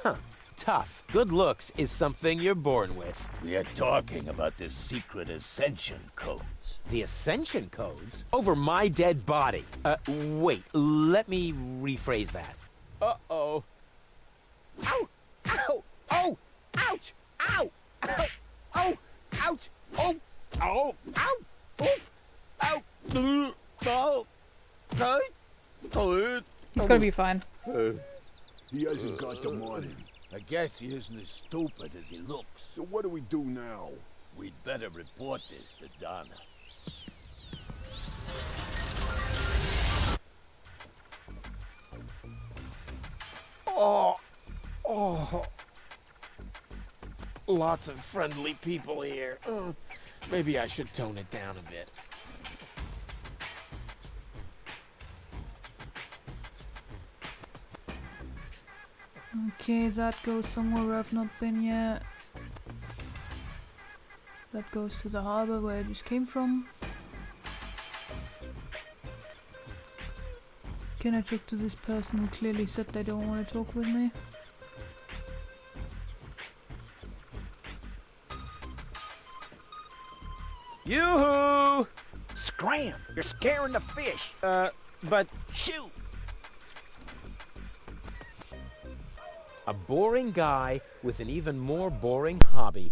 Huh. Tough. Good looks is something you're born with. We are talking about the secret ascension codes. The ascension codes? Over my dead body. Wait. Let me rephrase that. Uh-oh. Ow! Ow! Oh! Ouch! Ow! Ow! Oh! Ouch! Oh! Oh! Ow! Oof! Ow! Oh! He's gonna be fine. He hasn't got the money. I guess he isn't as stupid as he looks. So what do we do now? We'd better report this to Donna. Oh, oh. Lots of friendly people here. Maybe I should tone it down a bit. Okay, that goes somewhere I've not been yet. That goes to the harbor where I just came from. Can I talk to this person who clearly said they don't want to talk with me? Yoo-hoo! Scram! You're scaring the fish. But Shoot! a boring guy with an even more boring hobby.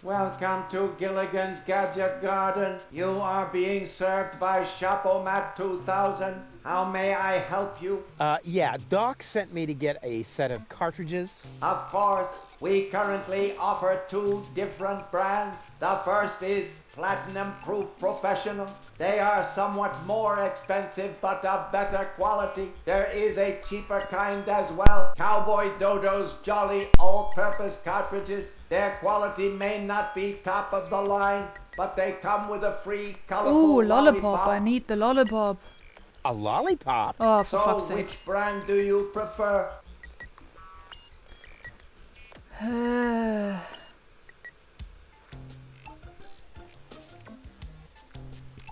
Welcome to Gilligan's Gadget Garden. You are being served by Shapomat 2000. How may I help you? Yeah, Doc sent me to get a set of cartridges. Of course, we currently offer 2 different brands. The first is Platinum Proof Professional. They are somewhat more expensive but of better quality. There is a cheaper kind as well. Cowboy Dodo's Jolly All-Purpose Cartridges. Their quality may not be top of the line, but they come with a free colorful Ooh, lollipop. I need the lollipop. A lollipop? Oh, for fuck's So, sake. which brand do you prefer?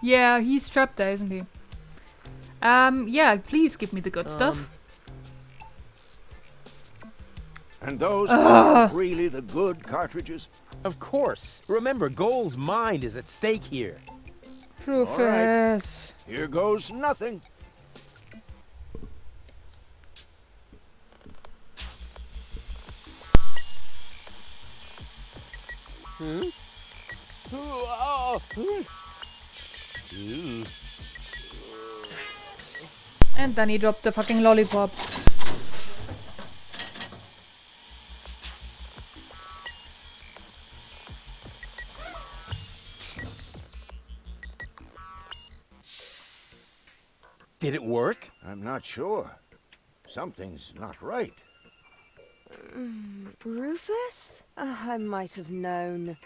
Yeah, he's trapped there, isn't he? Yeah, please give me the good stuff. And those are really the good cartridges? Of course. Remember, Goal's mind is at stake here. Rufus. Here goes nothing. And then he dropped the fucking lollipop. Did it work? I'm not sure. Something's not right. Rufus? I might have known.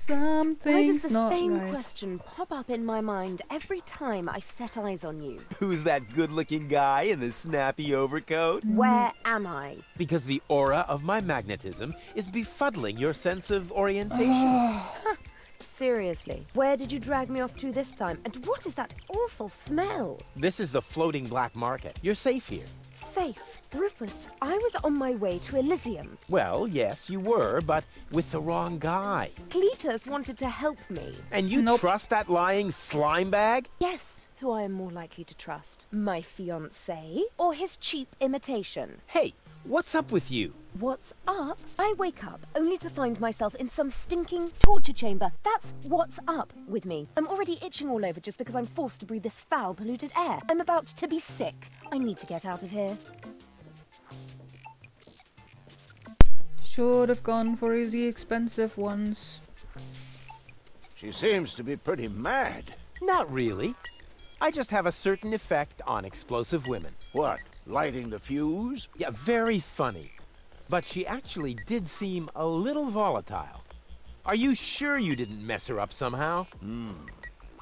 Why does Something's the not same right. question pop up in my mind every time I set eyes on you? Who's that good-looking guy in the snappy overcoat? Where am I? Because the aura of my magnetism is befuddling your sense of orientation. Seriously, where did you drag me off to this time? And what is that awful smell? This is the floating black market. You're safe here. Safe. Rufus, I was on my way to Elysium. Well, yes, you were, but with the wrong guy. Cletus wanted to help me. And you trust that lying slime bag? Yes, who I am more likely to trust? My fiancé or his cheap imitation? Hey, what's up with you? What's up? I wake up only to find myself in some stinking torture chamber. That's what's up with me. I'm already itching all over just because I'm forced to breathe this foul, polluted air. I'm about to be sick. I need to get out of here. Should have gone for easy, expensive ones. She seems to be pretty mad. Not really. I just have a certain effect on explosive women. What, lighting the fuse? Yeah, very funny. But she actually did seem a little volatile. Are you sure you didn't mess her up somehow?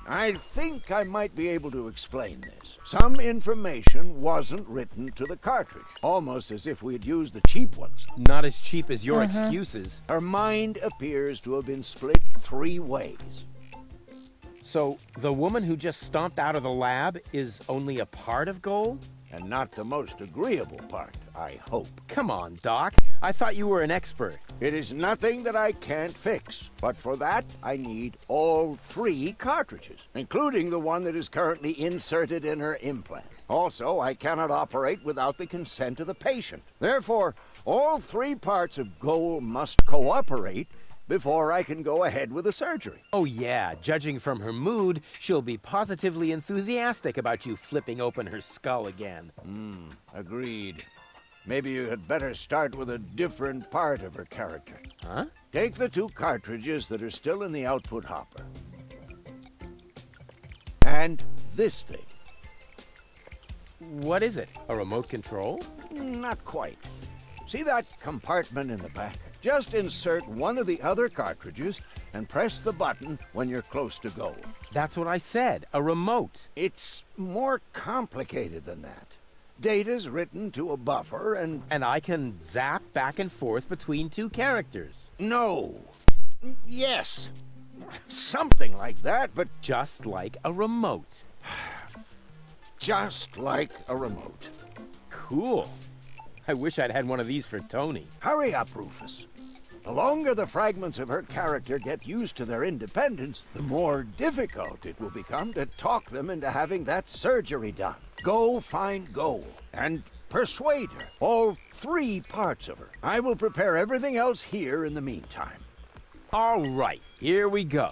I think I might be able to explain this. Some information wasn't written to the cartridge, almost as if we had used the cheap ones. Not as cheap as your excuses. Her mind appears to have been split 3 ways. So, the woman who just stomped out of the lab is only a part of Goal? And not the most agreeable part, I hope. Come on, Doc. I thought you were an expert. It is nothing that I can't fix, but for that I need all 3 cartridges, including the one that is currently inserted in her implant. Also, I cannot operate without the consent of the patient. Therefore, all 3 parts of Goal must cooperate before I can go ahead with the surgery. Oh yeah, judging from her mood, she'll be positively enthusiastic about you flipping open her skull again. Agreed. Maybe you had better start with a different part of her character. Huh? Take the 2 cartridges that are still in the output hopper. And this thing. What is it? A remote control? Not quite. See that compartment in the back? Just insert one of the other cartridges and press the button when you're close to go. That's what I said, a remote. It's more complicated than that. Data's written to a buffer and... And I can zap back and forth between 2 characters. No. Yes. Something like that, but... Just like a remote. Just like a remote. Cool. I wish I'd had one of these for Tony. Hurry up, Rufus. The longer the fragments of her character get used to their independence, the more difficult it will become to talk them into having that surgery done. Go find Goal and persuade her. All 3 parts of her. I will prepare everything else here in the meantime. All right, here we go.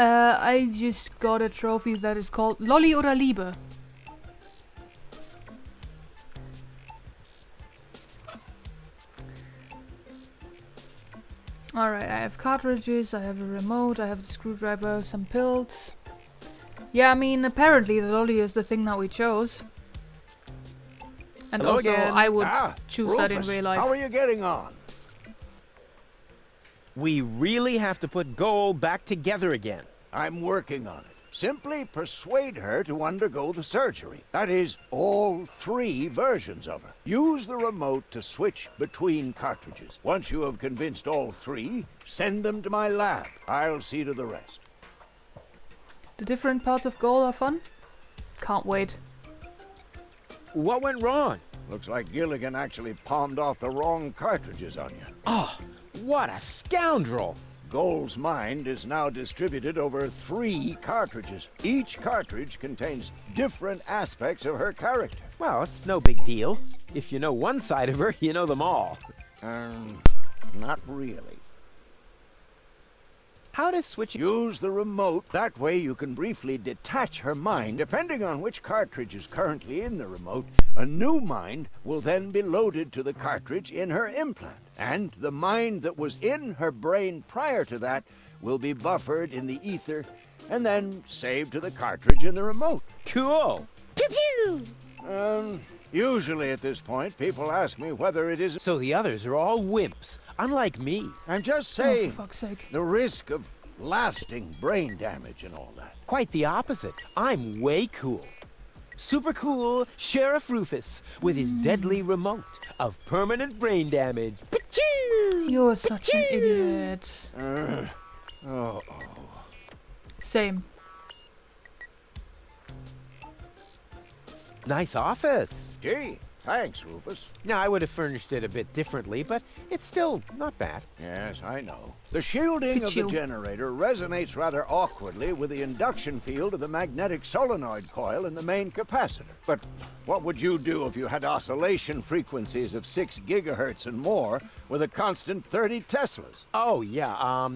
I just got a trophy that is called Lolli oder Liebe. Alright, I have cartridges, I have a remote, I have the screwdriver, some pills. Yeah, I mean, apparently the lolly is the thing that we chose. And Hello also, again. I would choose that in Rufus, real life. how are you getting on? We really have to put Goal back together again. I'm working on it. Simply persuade her to undergo the surgery. That is, all 3 versions of her. Use the remote to switch between cartridges. Once you have convinced all 3, send them to my lab. I'll see to the rest. The different parts of Goal are fun. Can't wait. What went wrong? Looks like Gilligan actually palmed off the wrong cartridges on you. Oh, what a scoundrel! Goal's mind is now distributed over 3 cartridges. Each cartridge contains different aspects of her character. Well, it's no big deal. If you know one side of her, you know them all. Not really. How does switching... Use the remote. That way you can briefly detach her mind. Depending on which cartridge is currently in the remote, a new mind will then be loaded to the cartridge in her implant. And the mind that was in her brain prior to that will be buffered in the ether and then saved to the cartridge in the remote. Cool! Pew pew! Usually at this point, people ask me whether it is... So the others are all wimps, unlike me. I'm just saying, for fuck's sake. the risk of lasting brain damage and all that. Quite the opposite. I'm way cool. Super cool Sheriff Rufus with his deadly remote of permanent brain damage. Pachoo! You're such an idiot. Same. Nice office. Gee, thanks, Rufus. Now, I would have furnished it a bit differently, but it's still not bad. Yes, I know. The shielding of the generator resonates rather awkwardly with the induction field of the magnetic solenoid coil in the main capacitor. But what would you do if you had oscillation frequencies of 6 gigahertz and more with a constant 30 Teslas? Oh, yeah,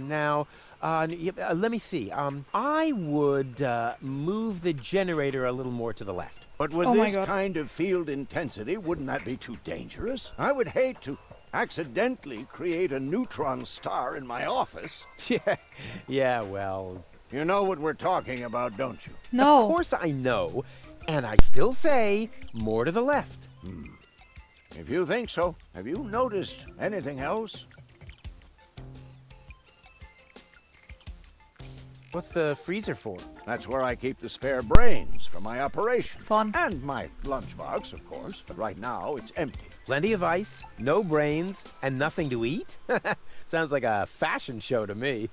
let me see. I would move the generator a little more to the left. But with this kind of field intensity, wouldn't that be too dangerous? I would hate to accidentally create a neutron star in my office. Yeah, well... You know what we're talking about, don't you? No. Of course I know, and I still say more to the left. If you think so, have you noticed anything else? What's the freezer for? That's where I keep the spare brains for my operation. Fun. And my lunchbox, of course, but right now it's empty. Plenty of ice, no brains, and nothing to eat? Sounds like a fashion show to me.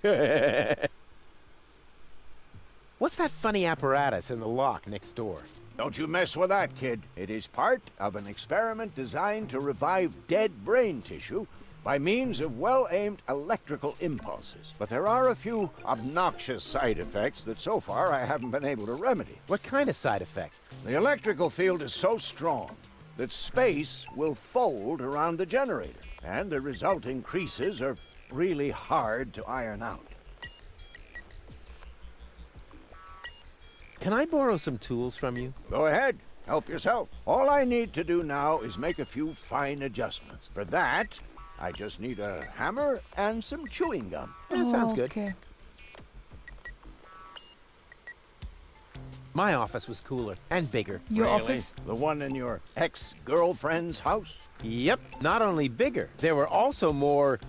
What's that funny apparatus in the lock next door? Don't you mess with that, kid. It is part of an experiment designed to revive dead brain tissue by means of well-aimed electrical impulses. But there are a few obnoxious side effects that so far I haven't been able to remedy. What kind of side effects? The electrical field is so strong that space will fold around the generator, and the resulting creases are really hard to iron out. Can I borrow some tools from you? Go ahead. Help yourself. All I need to do now is make a few fine adjustments. For that, I just need a hammer and some chewing gum. Yeah, sounds good. Okay. My office was cooler and bigger. Your Really? office? The one in your ex-girlfriend's house? Yep. Not only bigger, there were also more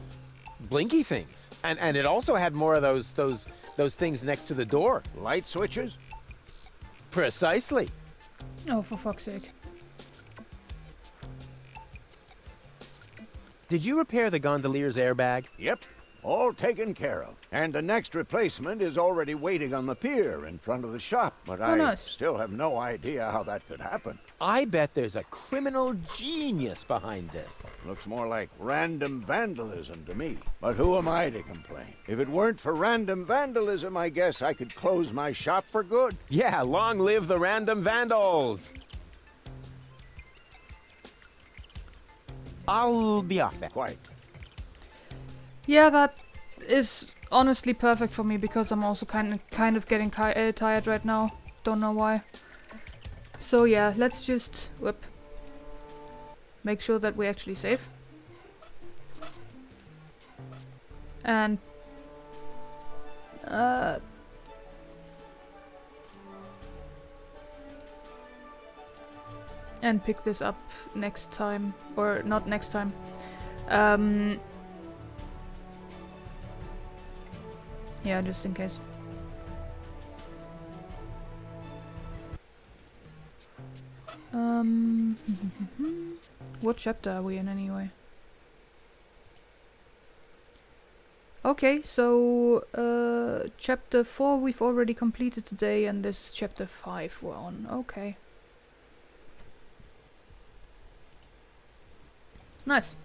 blinky things. And it also had more of those things next to the door. Light switches? Precisely. Oh, for fuck's sake. Did you repair the gondolier's airbag? Yep. All taken care of. And the next replacement is already waiting on the pier in front of the shop. But I nice. still have no idea how that could happen. I bet there's a criminal genius behind this. Looks more like random vandalism to me. But who am I to complain? If it weren't for random vandalism, I guess I could close my shop for good. Yeah, long live the random vandals! I'll be off then. Quite. Yeah, that is honestly perfect for me because I'm also kind of getting tired right now. Don't know why. So yeah, let's just make sure that we actually save. And pick this up next time, or not next time. Yeah, just in case. What chapter are we in anyway? Okay, so chapter 4 we've already completed today, and this is chapter 5 we're on. Okay. Nice.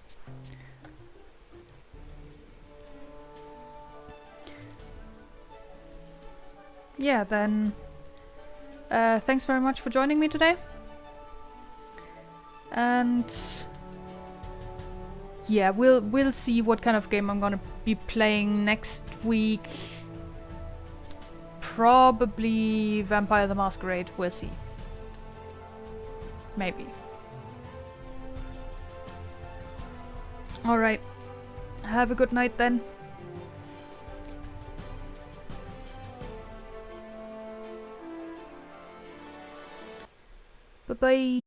Yeah, then thanks very much for joining me today. And yeah, we'll see what kind of game I'm gonna be playing next week. Probably Vampire the Masquerade, we'll see. Maybe. Alright. Have a good night then. Bye-bye.